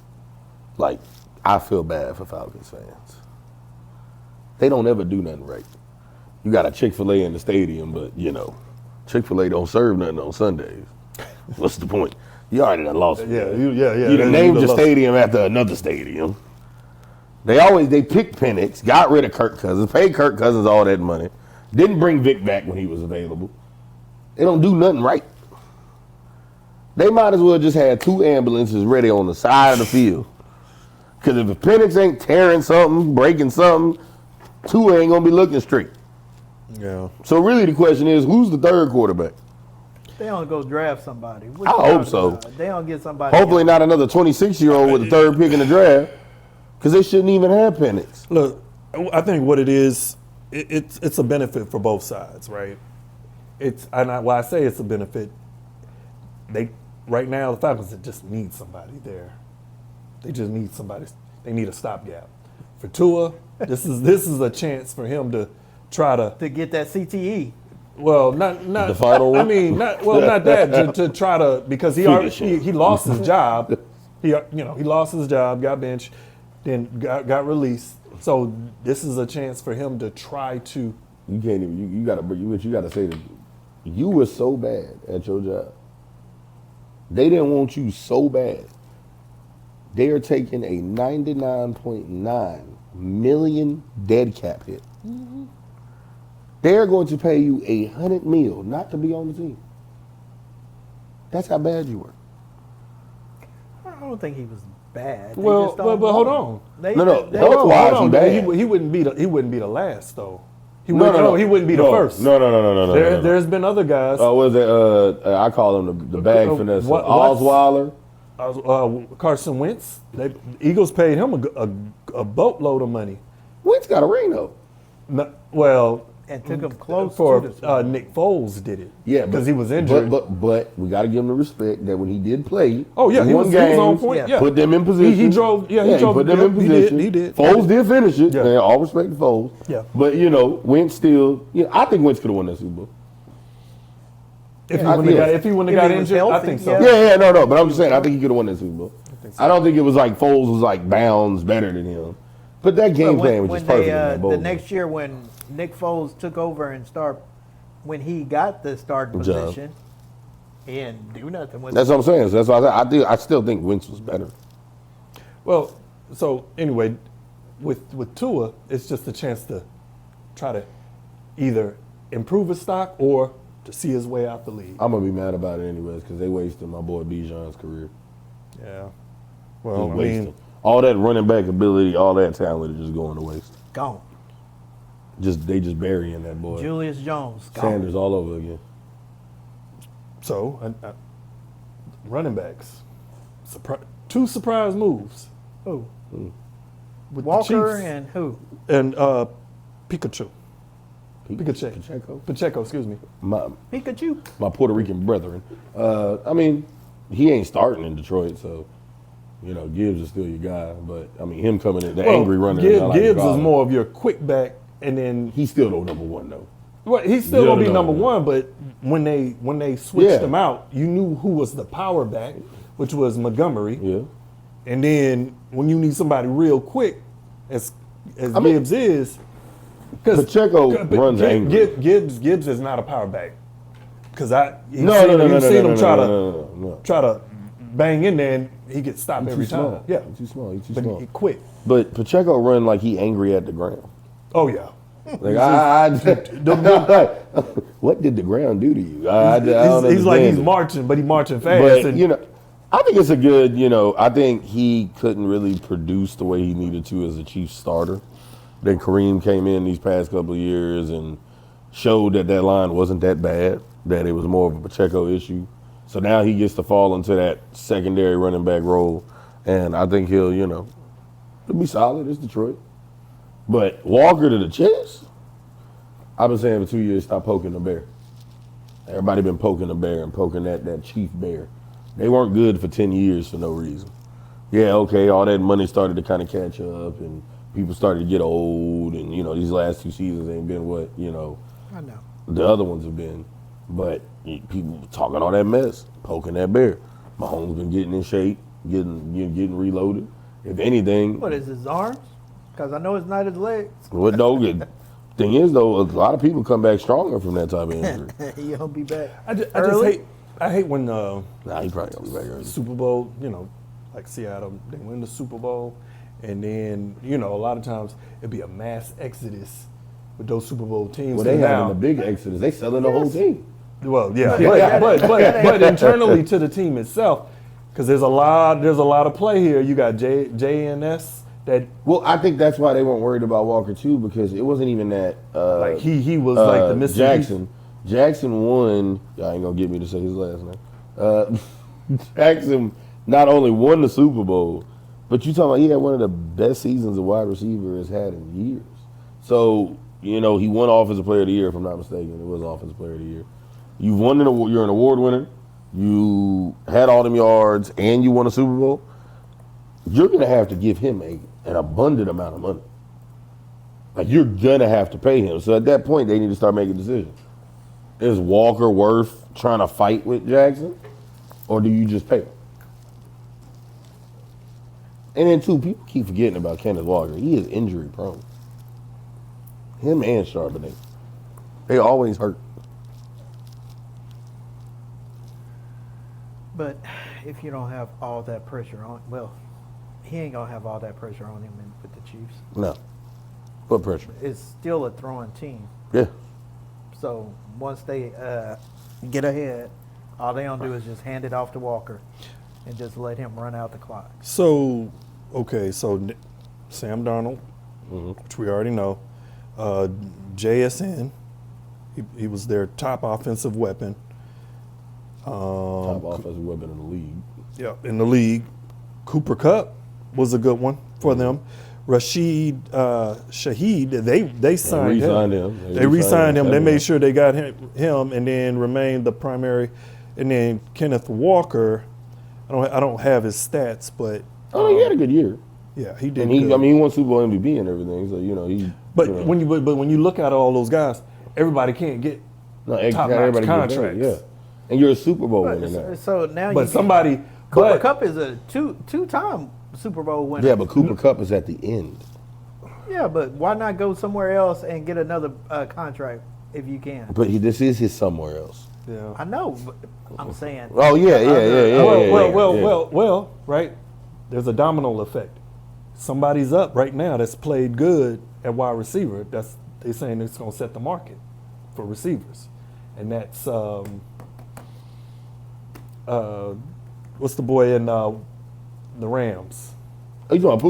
Like, I feel bad for Falcons fans. They don't ever do nothing right. You got a Chick-fil-A in the stadium, but, Chick-fil-A don't serve nothing on Sundays. What's the point? You already done lost it. Yeah. You done named your stadium after another stadium. They picked Penix, got rid of Kirk Cousins, paid Kirk Cousins all that money, didn't bring Vic back when he was available. They don't do nothing right. They might as well just have two ambulances ready on the side of the field. Because if Penix ain't tearing something, breaking something, Tua ain't going to be looking straight. Yeah. So really the question is, who's the third quarterback? They don't go draft somebody. What I you hope talking so. about? They don't get somebody. Hopefully else. not another 26-year-old with the third pick in the draft. Because they shouldn't even have Penix. Look, I think what it is, it's a benefit for both sides, right? Why I say it's a benefit, right now the Falcons just need somebody there. They just need somebody. They need a stopgap. For Tua, this is a chance for him to try to get that CTE. well, not The final I one? mean, not that to try to because he Finish already him. he lost his job. He lost his job, got benched, then got released. So this is a chance for him to try to. You can't even, you got to say that you were so bad at your job. They didn't want you so bad. They are taking a 99.9 million dead cap hit. Mm-hmm. They're going to pay you $100 million not to be on the team. That's how bad you were. I don't think he was bad. They Well, just don't but hold want on. him. They- No, they- hold on. Why is he bad? He wouldn't be the last though. He No, wouldn't, no, no. he wouldn't be the No, first. No. There's been other guys. Was it? I call him the bag finesse. What- Osweiler. Carson Wentz. The Eagles paid him a boatload of money. Wentz got a ring though. Well, and took him close for to the Nick Foles did it. Yeah, because he was injured. But we got to give him the respect that when he did play, Oh yeah, he won was on games, point. yeah. Yeah, put them in position. He drove. Yeah, he drove. put them in He position. did. He did. Foles did finish it. Yeah. Yeah, all respect to Foles. Yeah. But Wentz still. I think Wentz could have won that Super Bowl. If he Yeah. wouldn't have got, if he wouldn't have If got he was injured, I healthy, think so. yeah. No. But I'm just saying, I think he could have won that Super Bowl. I don't think it was like Foles was like bounds better than him. But that game But plan was just perfect in that bowl. the next year when Nick Foles took over and when he got the starting Job. position, he didn't do nothing with That's it. what I'm saying. So that's why I still think Wentz was better. Well, so anyway, with Tua, it's just a chance to try to either improve his stock or to see his way out the league. I'm gonna be mad about it anyways because they wasted my boy Bijan's career. Yeah. Well, Just I wasting. mean, All that running back ability, all that talent is just going to waste. Gone. They just burying that boy. Julius Jones. Gone. Sanders all over again. so running backs, two surprise moves. Who? with Walker the Chiefs. and who? And Pikachu. Pacheco. Pacheco. Pacheco, excuse me. Pikachu. My Puerto Rican brethren. I mean, he ain't starting in Detroit, so Gibbs is still your guy. But I mean, him coming in, the angry runner. Gibbs is more of your quick back, and then He's still the number one though. well, he's still gonna be no, number no. one. But when they switched Yeah. him out, you knew who was the power back, which was Montgomery. Yeah. And then when you need somebody real quick, as mean, Gibbs is, because Pacheco runs angry. Gibbs is not a power back. Because you've No. seen him try No. to bang in there and he gets stopped He's every too time. small. Yeah, He's too small. He's too but small. he quit. But Pacheco run like he angry at the ground. Oh yeah, Like what did the ground do to you? I don't he's like understand he's it. marching, but he marching fast. But and I think it's a good. I think he couldn't really produce the way he needed to as a Chiefs starter. Then Kareem came in these past couple of years and showed that line wasn't that bad. That it was more of a Pacheco issue. So now he gets to fall into that secondary running back role, and I think he'll be solid. It's Detroit. But Walker to the chest, I've been saying for 2 years, stop poking the bear. Everybody been poking the bear and poking that chief bear. They weren't good for 10 years for no reason. Yeah, okay, all that money started to kind of catch up, and people started to get old, and these last 2 seasons ain't been what I know. the other ones have been. But people talking all that mess, poking that bear. Mahomes been getting in shape, getting reloaded. If anything, What is his arms? Because I know it's not his legs. what good thing is though, a lot of people come back stronger from that type of injury. He'll be back. I just early. hate when Nah, he probably gonna be back early. Super Bowl, like Seattle, they win the Super Bowl, and then a lot of times it'd be a mass exodus with those Super Bowl teams. Well, they now, having a big exodus. They selling the whole team. well, yeah, Yeah. but internally to the team itself, because there's a lot of play here. You got JNS that Well, I think that's why they weren't worried about Walker too, because it wasn't even that. like he was like the Mr. Jackson. Jackson won. Y'all ain't gonna get me to say his last name. Jackson not only won the Super Bowl, but you talking about he had one of the best seasons a wide receiver has had in years. So he won Offensive Player of the Year, if I'm not mistaken. It was Offensive Player of the Year. You've won an award. You're an award winner. You had all them yards, and you won a Super Bowl. You're gonna have to give him an abundant amount of money. Like you're gonna have to pay him. So at that point, they need to start making decisions. Is Walker worth trying to fight with Jackson, or do you just pay him? And then two, people keep forgetting about Kenneth Walker. He is injury prone. Him and Charbonnet, they always hurt. But if you don't have all that pressure on, he ain't gonna have all that pressure on him with the Chiefs. No, what pressure? It's still a throwing team. Yeah, So once they get ahead, all they gonna do is just hand it off to Walker and just let him run out the clock. So Sam Darnold, which we already know, JSN, he was their top offensive weapon. top offensive weapon in the league. Yeah, in the league. Cooper Kupp was a good one for them. Rashid Shaheed, they signed him. They re-signed him. They made sure they got him, and then remained the primary. And then Kenneth Walker, I don't have his stats, but Oh, he had a good year. yeah, he did. And he good. he won Super Bowl MVP and everything. So he. But when you look at all those guys, everybody can't get top-notch everybody get paid, contracts. yeah. And you're a Super Bowl winner now. But, so now But somebody, Cooper but Kupp is a two-time Super Bowl winner. Yeah, but Cooper Kupp is at the end. Yeah, but why not go somewhere else and get another contract if you can? But this is his somewhere else. yeah. I know, but I'm saying. Oh yeah. Well, right. There's a domino effect. Somebody's up right now that's played good at wide receiver. They're saying it's going to set the market for receivers, and that's what's the boy in the Rams? Oh, you talking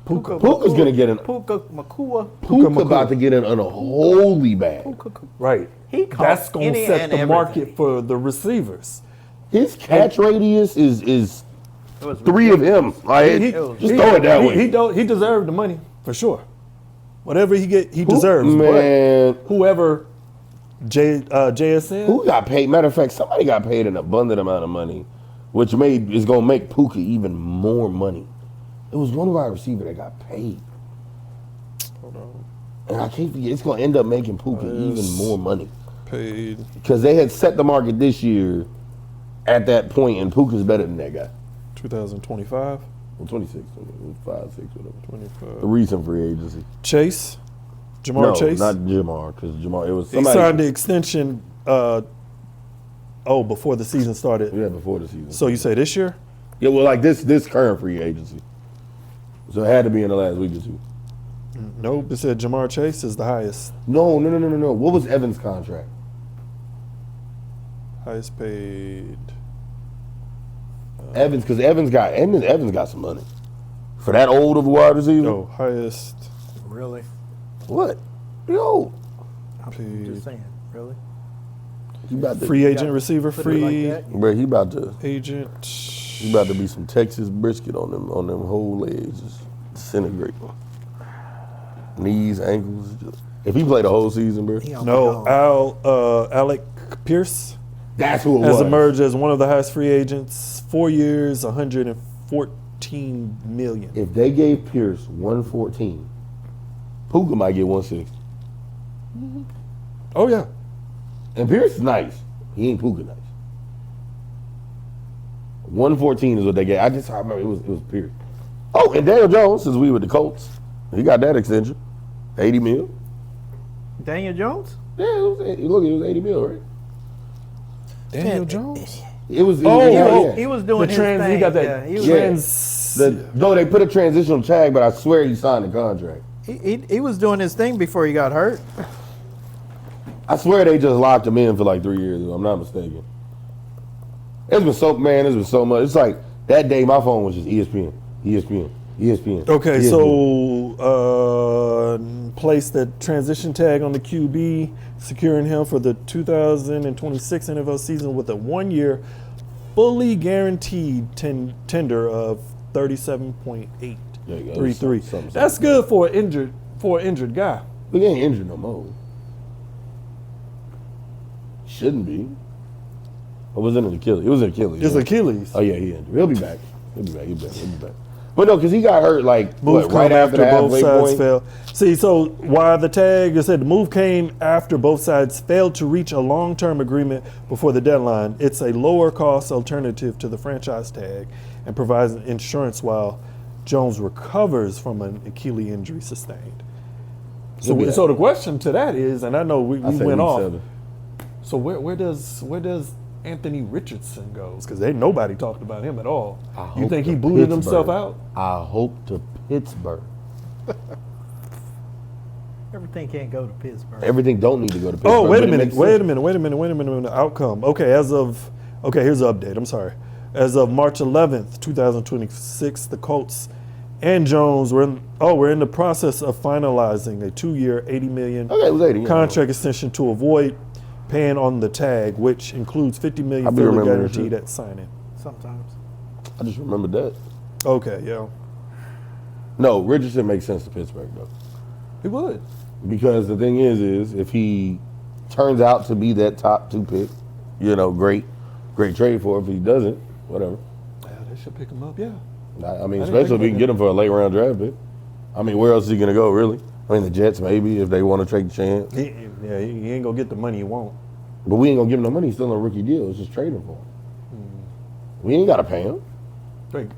Puka? Puka's gonna get an. Puka Makua. Puka about to get an unholy bag. Right. He caught That's going any to set and the everything. market for the receivers. His catch radius is It was 3 of him. Like, just throw it that way. He deserved the money for sure. Whatever he deserves. Man, But whoever JSN. who got paid? Matter of fact, somebody got paid an abundant amount of money, which is gonna make Puka even more money. It was one wide receiver that got paid. Hold on. And I can't forget, it's gonna end up making Puka even more money. Paid. Because they had set the market this year at that point, and Puka's better than that guy. 2025. Well, 26, 25, 6, whatever. 25. The recent free agency. Chase. Jamar No, Chase. not Jamar, because Jamar, it was He somebody. signed the extension before the season started. Yeah, before the season. So you say this year? Yeah, well, like this current free agency. So it had to be in the last week or two. Nope. It said Jamar Chase is the highest No. What was Evans' contract? highest paid. Evans, because Evans got some money. For that old of a wide receiver? No, highest Really? What? Yo. I'm Paid. just saying. Really? He about to, free agent got- receiver, Put it like free that? Bro, he about to be some Texas brisket on them whole legs, just disintegrate. Knees, ankles. If he played the whole season, bro, He on No, the dome. Alec Pierce that's who it has was. emerged as one of the highest free agents. 4 years, 114 million. If they gave Pierce 114, Puka might get 160. Oh yeah, And Pierce is nice. He ain't Puka nice. 114 is what they gave. I remember it was Pierce. Oh, and Daniel Jones, since we were the Colts, he got that extension, 80 mil. Daniel Jones? Yeah, it was 80 mil, right? Daniel Jones. It was. He was doing his thing. He got that Yeah, he was- No, they put a transitional tag, but I swear he signed the contract. He was doing his thing before he got hurt. I swear they just locked him in for like 3 years, if I'm not mistaken. It's been so much. It's like that day my phone was just ESPN. Okay, ESPN. so place the transition tag on the QB, securing him for the 2026 NFL season with a 1-year, fully guaranteed tender of 37.833. Something. That's good for an injured guy. But he ain't injured no more. Shouldn't be. Or was it an Achilles? It was an Achilles. It's right? Achilles. Oh yeah, he injured. He'll be back. He'll be back. But no, because he got hurt like Move right came after the both halfway sides point. failed. See, so why the tag? It said the move came after both sides failed to reach a long-term agreement before the deadline. It's a lower-cost alternative to the franchise tag and provides insurance while Jones recovers from an Achilles injury sustained. He'll be So the question to that is, and I know we I say went week off. 7. So where does Anthony Richardson goes? Because nobody talked about him at all. I You hope think he to booted Pittsburgh. himself out? I hope to Pittsburgh. Everything can't go to Pittsburgh. Everything don't need to go to Pittsburgh. Oh, wait but a it minute, makes wait a sense. minute. Outcome. Okay, here's the update. I'm sorry. As of March 11th, 2026, the Colts and Jones were in the process of finalizing a 2-year, $80 million Okay, it was 80. yeah. contract extension to avoid paying on the tag, which includes $50 I million be fully remembering that guaranteed shit. at signing. Sometimes. I just remembered that. Okay, yeah, No, Richardson makes sense to Pittsburgh though, he would. because the thing is if he turns out to be that top 2 pick, great trade for him. If he doesn't, whatever. Yeah, they should pick him up. Yeah. I mean, I didn't especially think if we can about get him for a late round draft pick. I mean, where else is he gonna go, really? I mean, the Jets maybe if they want to take the chance, He ain't gonna get the money he want. but we ain't gonna give him no money. He's still on a rookie deal. It's just trading for him. We ain't gotta pay him.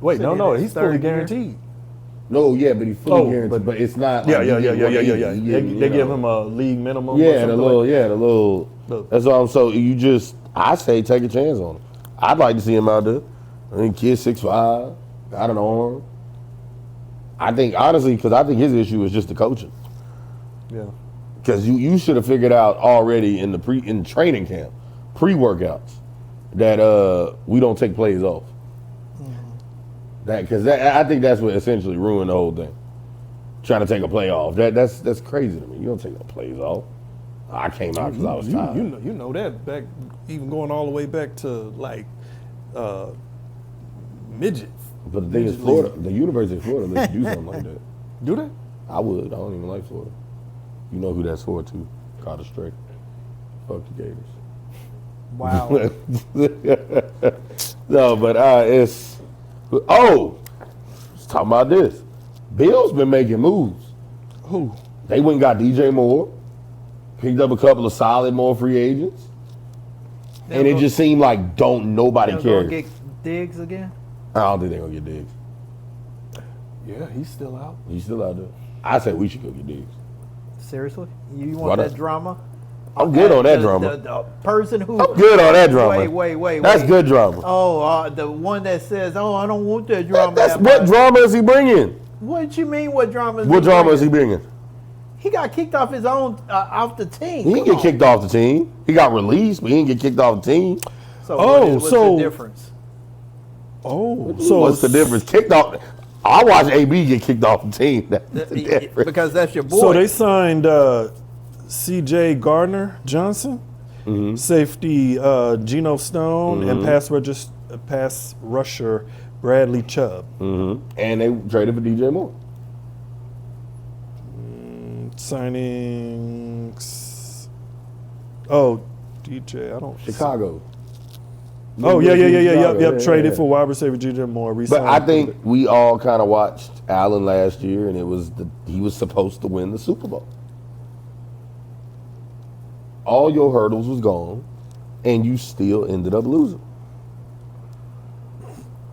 Wait, So no, in his he's fully third year? guaranteed. No, yeah, but he's fully Oh, guaranteed. But it's not. Yeah. Like you get 180, you They get, give him a league minimum. or Yeah, the something little, like- yeah, the little. Look. That's all. So I say take a chance on him. I'd like to see him out there. I mean, kid 6'5", got an arm. I think honestly, because I think his issue is just the coaching. Yeah. Because you should have figured out already in training camp, pre-workouts, that we don't take plays off. Because I think that's what essentially ruined the whole thing. Trying to take a play off. That's crazy to me. You don't take no plays off. I came out because I was tired. You know that back, even going all the way back to like midget But the thing is, Florida, the University of Florida lets you do something like that. Do they? I would. I don't even like Florida. You know who that's for, too. Carter Strait. Fuck the Gators. Wow. No, but it's... Oh! Let's talk about this. Bill's been making moves. Who? They went and got DJ Moore. Picked up a couple of solid more free agents. And it just seemed like nobody They'll cares. go get Diggs again? I don't think they're going to get Diggs. Yeah, he's still out. He's still out there. I said we should go get Diggs. Seriously? You Why want not? that drama? I'm good on that The- drama. The person who... I'm good on that drama. Wait. That's good drama. Oh, the one that says, "Oh, I don't want that drama." That's at what my-" drama is he bringing? What you mean? What drama? What drama is he bringing? He got kicked off his own off the team. He didn't Come get kicked off the team. He got released, but he didn't get kicked off the team. on. So what's so- the difference? Oh, So what's the difference? Kicked off. I watched AB get kicked off the team. That's the Yeah, difference. because that's your boy. So they signed C.J. Gardner Johnson, safety Geno Stone, and pass rusher Bradley Chubb. And they traded for DJ Moore. Signings. Oh, DJ. I don't. Chicago. Oh yeah. Chicago. Yep. Traded Yeah. for wide receiver DJ Moore. But Re-signed I him. think we all kind of watched Allen last year, and he was supposed to win the Super Bowl. All your hurdles was gone, and you still ended up losing.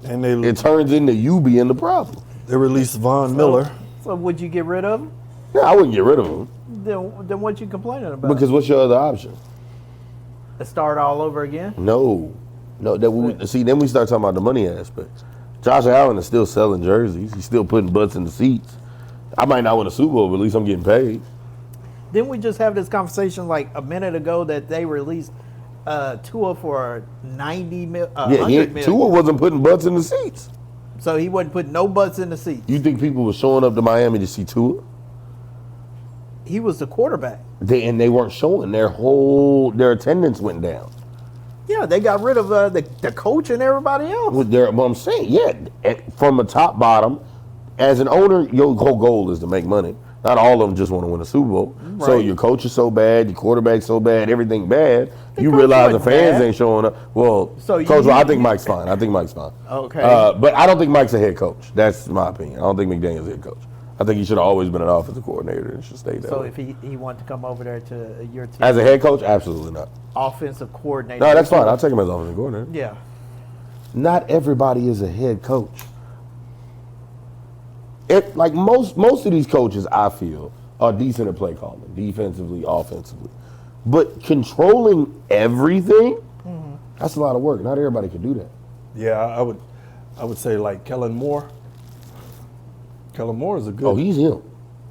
and It turns into you being the problem. they released Von Miller. So would you get rid of him? Yeah, I wouldn't get rid of him Then what you complaining about? because what's your other option? To start all over again? No. Then we start talking about the money aspect. Josh Allen is still selling jerseys. He's still putting butts in the seats. I might not win a Super Bowl, but at least I'm getting paid. Didn't we just have this conversation like a minute ago that they released Tua for 100 million? Tua wasn't putting butts in the seats. So he wasn't putting no butts in the seats. You think people were showing up to Miami to see Tua? He was the quarterback. They weren't showing. Their attendance went down. Yeah, they got rid of the coach and everybody else. What I'm saying, from a top bottom, as an owner, your whole goal is to make money. Not all of them just want to win a Super Bowl. So Right. your coach is so bad, your quarterback's so bad, everything bad. The You coach realize the wasn't fans bad. ain't showing up. Well, So coach, you- I think Mike's fine. Okay. But I don't think Mike's a head coach. That's my opinion. I don't think McDaniel's a head coach. I think he should have always been an offensive coordinator and should stay that So way. if he wanted to come over there to your team, As a head coach, absolutely not. offensive coordinator. No, that's fine. I'll take him as offensive coordinator. Yeah. Not everybody is a head coach. Like most of these coaches, I feel, are decent at play calling, defensively, offensively. But controlling everything, that's a lot of work. Not everybody can do that. Yeah, I would say like Kellen Moore. Kellen Moore is a good. Oh, he's him.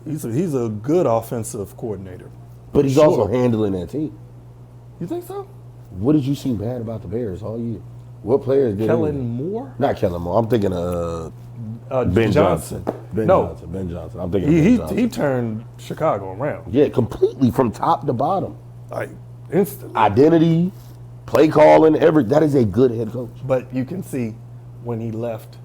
he's a good offensive coordinator. But he's Sure. also handling that team. You think so? What did you see bad about the Bears all year? What players did Kellen anything? Moore? Not Kellen Moore. I'm thinking Ben Johnson. Ben Johnson. I'm thinking Ben Johnson. He turned Chicago around Yeah, completely from top to bottom. like instantly. Identity, play calling, that is a good head coach. But you can see when he left.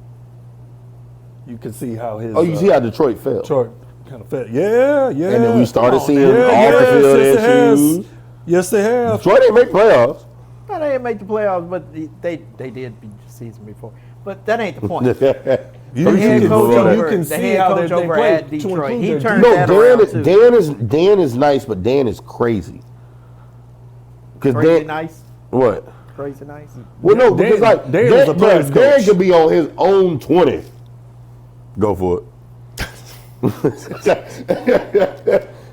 You can see how his. Oh, you see how Detroit fell. Detroit kind of felt. Yeah. And then we started Oh, seeing yeah, off the field yes, it has. issues. Yes, they have. Detroit didn't make playoffs. No, they didn't make the playoffs, but they did beat the season before. But that ain't the point. You, The head can, coach you over- can the see head how coach they over play at to Detroit. include He their turned defense. that around, too. Dan is nice, but Dan is crazy. Because Crazy nice. What? Crazy nice. Well, no, because like Dan is a player's Dan coach. could be on his own 20. Go for it.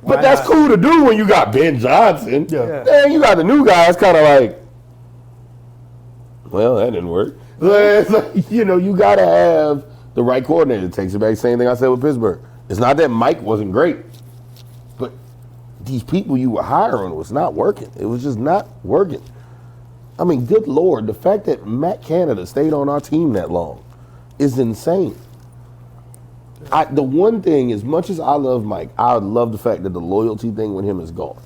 But that's cool to do when you got Ben Johnson. Yeah. Then you got the new guy. It's kind of like, well, that didn't work. It's like, you got to have the right coordinator. It takes it back. Same thing I said with Pittsburgh. It's not that Mike wasn't great, but these people you were hiring was not working. It was just not working. I mean, good Lord, the fact that Matt Canada stayed on our team that long is insane. The one thing, as much as I love Mike, I love the fact that the loyalty thing with him is gone.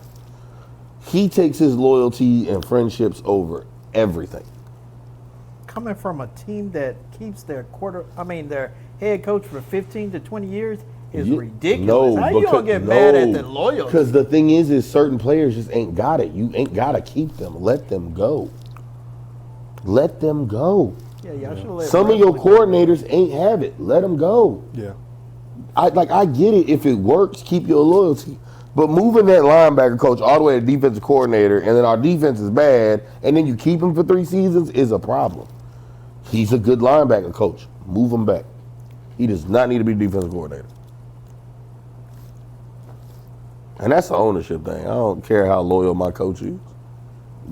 He takes his loyalty and friendships over everything. coming from a team that keeps their their head coach for 15 to 20 years is ridiculous. How you don't get mad at the loyalty? Because the thing is certain players just ain't got it. You ain't got to keep them. Let them go. Let them go. Yeah, y'all should let Some of your coordinators ain't have it. Let them go. Yeah. I get it. If it works, keep your loyalty. But moving that linebacker coach all the way to defensive coordinator, and then our defense is bad, and then you keep him for 3 seasons is a problem. He's a good linebacker coach. Move him back. He does not need to be defensive coordinator. And that's the ownership thing. I don't care how loyal my coach is.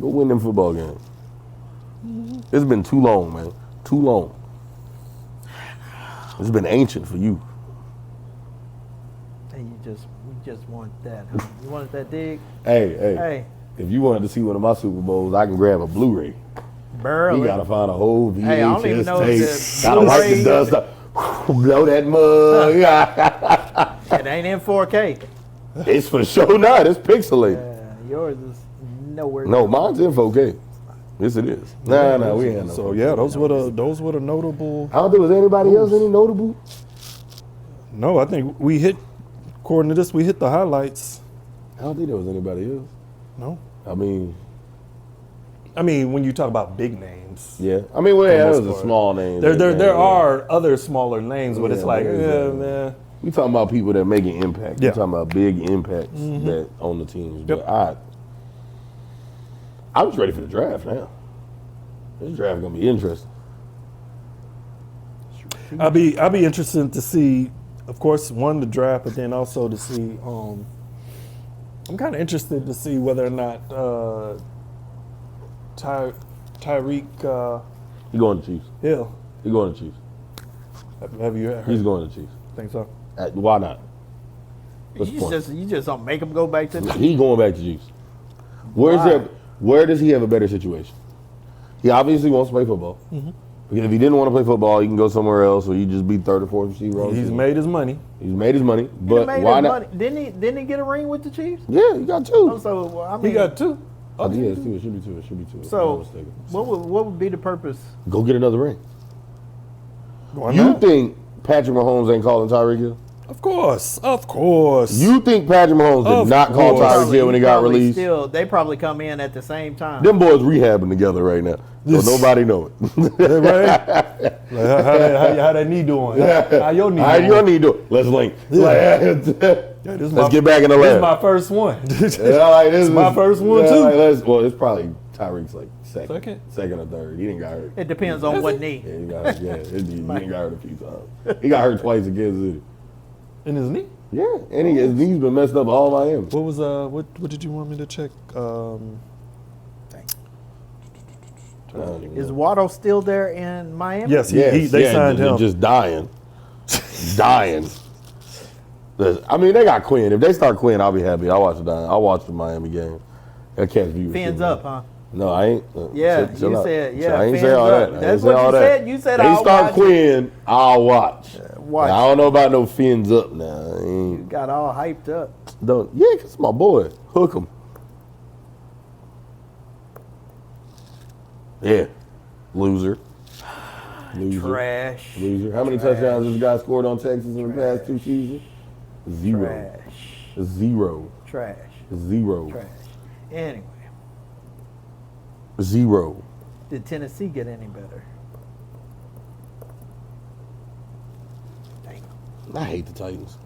Go win them football games. It's been too long, man. Too long. It's been ancient for you. And you just want that, huh? You wanted that dig? Hey. If you wanted to see one of my Super Bowls, I can grab a Blu-ray. Barely. You gotta find a whole VHS Hey, I don't even know tape. the Gotta wipe the Blu-ray- dust up. Blow that mug. It ain't in 4K. It's for sure not. It's pixelated. Yours is nowhere. No, mine's in 4K. Yes, it is. Nah, we ain't no. So yeah, those were the notable. I don't think was anybody else any notable. No, I think we hit. According to this, we hit the highlights. I don't think there was anybody else. No. I mean, when you talk about big names, yeah. I mean, well, yeah, most that was a part. small name. there are other smaller names, but it's Yeah, like, there is, man. We talking about people that make an impact. Yeah. We talking about big impacts that on the teams. Yep. But I'm just ready for the draft now. This draft gonna be interesting. I'll be interested to see, of course, one, the draft, but then also to see. I'm kind of interested to see whether or not Tyreek He going to Chiefs. Hill. He going to Chiefs. Have you heard? He's going to Chiefs. Think so? Why not? What's the point? You just don't make him go back to the. He going back to Chiefs. Why? Where does he have a better situation? He obviously wants to play football. Because if he didn't want to play football, he can go somewhere else, or you just be third or fourth receiver. on the He's team. made his money. He's made his money, He but made why his not? money. Didn't he get a ring with the Chiefs? Yeah, he got 2. Oh, so I mean, He got 2. Oh, yeah, it's 2. It should be 2. It should be 2. if I'm not So mistaken. what would be the purpose? Go get another ring. Why You not? think Patrick Mahomes ain't calling Tyreek Hill? Of course. You think Patrick Mahomes did Of not call course. Tyreek Hill when he got released? They probably come in at the same time. Them boys rehabbing together right now, so nobody know it. Right? Like, how that knee doing? How your knee How doing? your knee doing? Let's link. Yeah, Let's get back in the This is lab. my first one. Yeah, like, this my is- first one, yeah, too. like, well, it's probably Tyreek's like Second? second or third. He didn't got hurt. It depends on what knee. Yeah, he got hurt. Yeah, he didn't got hurt a few times. He got hurt twice in Kansas City. In his knee? Yeah, and his knee's been messed up all Miami. What was what did you want me to check? Is Waddle still there in Miami? Yes, Yes, they signed him. Just dying. dying. I mean, they got Quinn. If they start Quinn, I'll be happy. I'll watch the Miami game. That catch view. Fins up, huh? No, I ain't. Yeah, chill you out. said, yeah, I ain't fins say all up. that. I That's ain't say what all you that. said. You said they I'll start watch Quinn, I'll watch. Watch. Now, I don't know about no fins up now. I ain't, Got all hyped up. don't. Yeah, 'cause my boy. Hook him. Yeah. Loser. Trash. Loser. How many touchdowns this guy scored on Texas in the past 2 seasons? 0. Trash. 0. Trash. 0. Trash. Anyway, 0. did Tennessee get any better? Dang, I hate the Titans.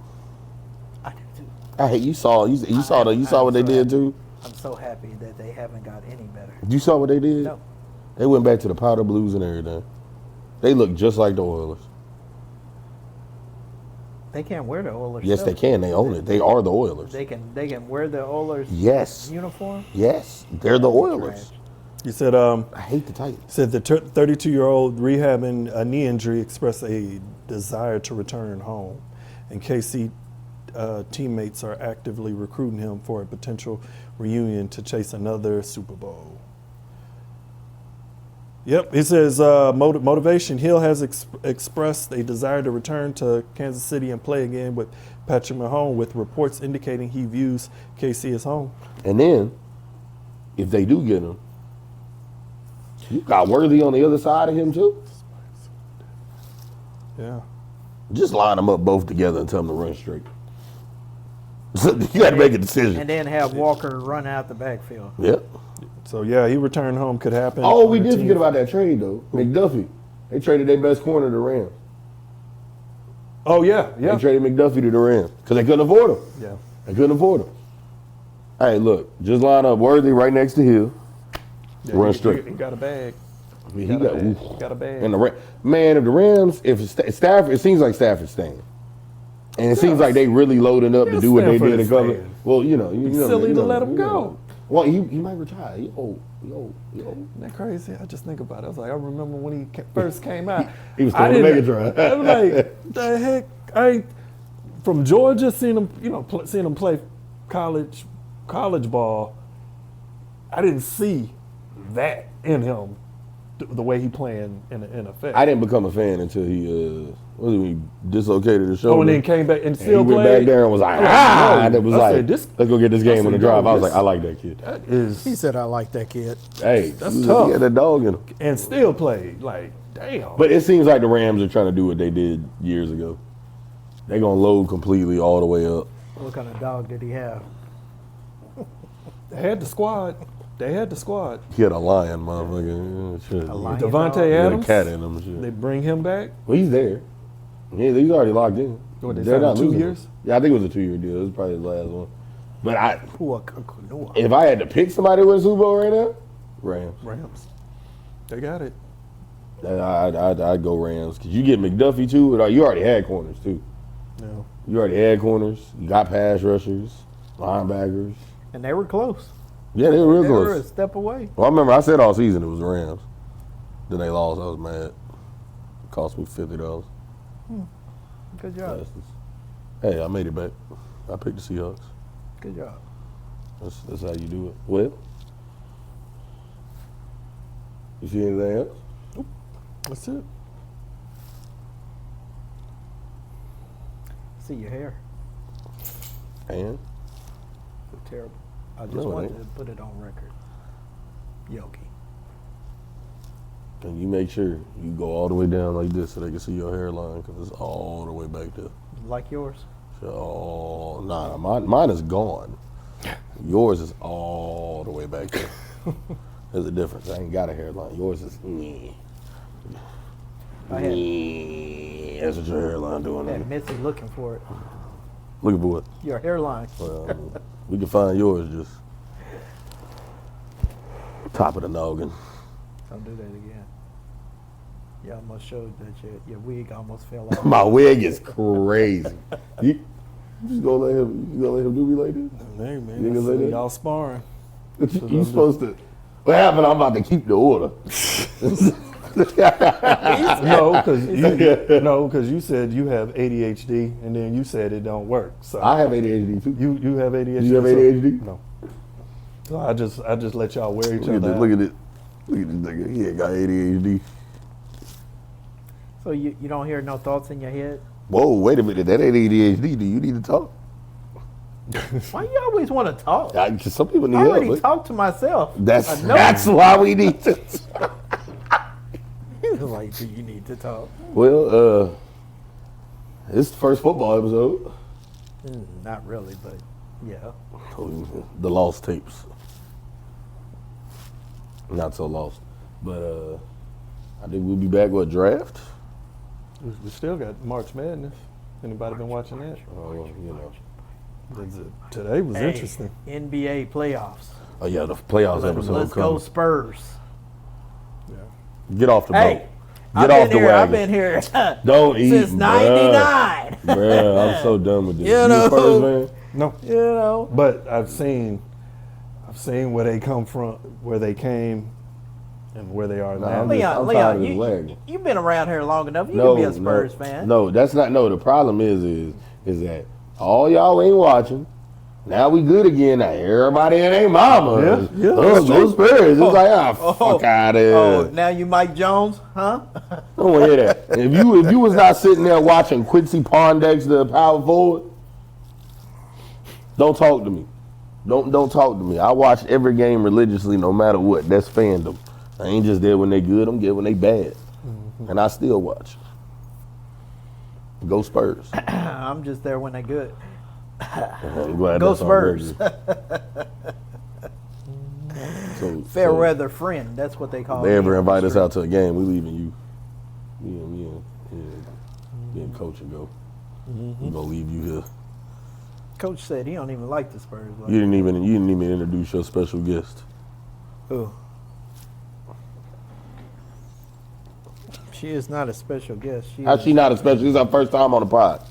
I do too. I hate you saw what they did too. I'm so happy that they haven't got any better. You saw what they did? No. They went back to the powder blues and everything. They look just like the Oilers. They can't wear the Oilers. Yes, they can. They own it. They are the Oilers. They can wear the Oilers Yes. uniform. Yes. They're the Oilers. You said I hate the Titans. said the 32-year-old rehabbing a knee injury expressed a desire to return home, and KC teammates are actively recruiting him for a potential reunion to chase another Super Bowl. Yep, he says motivation. Hill has expressed a desire to return to Kansas City and play again with Patrick Mahomes, with reports indicating he views KC as home. And then, if they do get him, You got Worthy on the other side of him too. Yeah. Just line them up both together and tell them to run straight. So you got to make a decision. And then have Walker run out the backfield. Yep. So yeah, he returned home could happen. Oh, we on the did team. forget about that trade though. McDuffie. They traded their best corner to the Rams. Oh yeah, yeah. They traded McDuffie to the Rams because they couldn't afford him. Yeah. They couldn't afford him. Hey, look, just line up Worthy right next to Hill. Yeah, Run he- straight. He got a bag. I mean, Got a bag. Got a bag. And man, if the Rams, if Stafford, it seems like Stafford's staying. And it seems like they really loading up to Yeah, do what they Stafford did is in cover. staying. Well, you know, silly you to know, let him you go. know. Well, he might retire. He old. Isn't that crazy? I just think about it. I was like, I remember when he first came out. He was I throwing the didn't- Megatron. I was like, the heck? From Georgia, seeing him, seeing him play college ball. I didn't see that in him, the way he playing in effect. I didn't become a fan until he dislocated his shoulder. Oh, and then came back and And still he went played. back there and was like, I was like, ah! no. And it was I like, said, this- let's go get this game on the said, drive. no, I was this- like, I like that kid. That is, He said, I like that kid. Hey, That's he tough. had a dog in him. and still played. Like, damn. But it seems like the Rams are trying to do what they did years ago. They're going to load completely all the way up. What kind of dog did he have? They had the squad. He had a lion, motherfucker. Yeah, shit. A lion? Devontae He had a Adams. cat in him and shit. They bring him back. Well, he's there. Yeah, he's already locked in. What, they They're signed not 2 losing years? him. Yeah, I think it was a 2-year deal. It was probably the last one. But Puakanua. if I had to pick somebody to win a Super Bowl right now, Rams. They got it. I'd go Rams. Because you get McDuffie, too. You already had corners, too. No. You already had corners. You got pass rushers, linebackers. And they were close. Yeah, they were real They were a close. step away. Well, I remember I said all season it was the Rams. Then they lost. I was mad. It cost me $50. Good job. Bastards. Hey, I made it back. I picked the Seahawks. Good job. That's how you do it. Well, you see anything else? That's it. See your hair. And Look terrible. I just No, it wanted ain't. to put it on record. Yogi. and you make sure you go all the way down like this so they can see your hairline because it's all the way back there. Like yours. So, nah, mine is gone. Yours is all the way back there. There's a difference. I ain't got a hairline. Yours is I had, that's what your hairline doing. had Missy looking for it. Looking for it. Your hairline. We can find yours just top of the noggin. Don't do that again. You almost showed that your wig almost fell off. My wig is crazy. You just gonna let him do me like this? Hey, You man. gonna say that? Y'all sparring. You supposed to? What happened? I'm about to keep the order. No, because you said you have ADHD, and then you said it don't work. So I have ADHD too. you have ADHD. Do you have so- ADHD? No. So I just let y'all wear each Look at other. this. Look at it. Look at this nigga. He ain't got ADHD. So you don't hear no thoughts in your head? Whoa, wait a minute. That ain't ADHD. Do you need to talk? Why you always want to talk? Some people need I help. already but talked to myself. That's I know. that's why we need to. Like, do you need to talk? Well, it's the first football episode. Not really, but yeah. The lost tapes. Not so lost. But I think we'll be back with a draft. We still got March Madness. Anybody been watching that? You know. Today was Hey, interesting. NBA playoffs. Oh yeah, the playoffs episode Let's go coming. Spurs. Get off the Hey, boat. I've Get off been the here. wagon. I've been here Don't eat, since '99. Bruh, I'm so done with this. You You know. a Spurs fan? No, You know. but I've seen where they come from, where they came, and where they are now. I'm Leon, tired of Leon, this wagon. you've been around here long enough. You can be a Spurs fan. No, that's not. No, the problem is that all y'all ain't watching. Now we good again. Now everybody and their mama. Yeah, Oh, that's go true. Spurs. It's like, fuck out of here. Oh, now you Mike Jones, huh? I don't want to hear that. If you was not sitting there watching Quincy Pondex, the power forward, don't talk to me. Don't talk to me. I watch every game religiously, no matter what. That's fandom. I ain't just there when they good. I'm there when they bad, and I still watch. Go Spurs. I'm just there when they good. I'm glad Go that's on record. Spurs. Fair so weather friend. That's what they call. if they ever me. invite us out to a game, we leaving you. Me and Coach and go. We gonna leave you here. Coach said he don't even like the Spurs. Like, You didn't even introduce your special guest. Who? She is not a special guest. How's she not a special? This is our first time on the pod.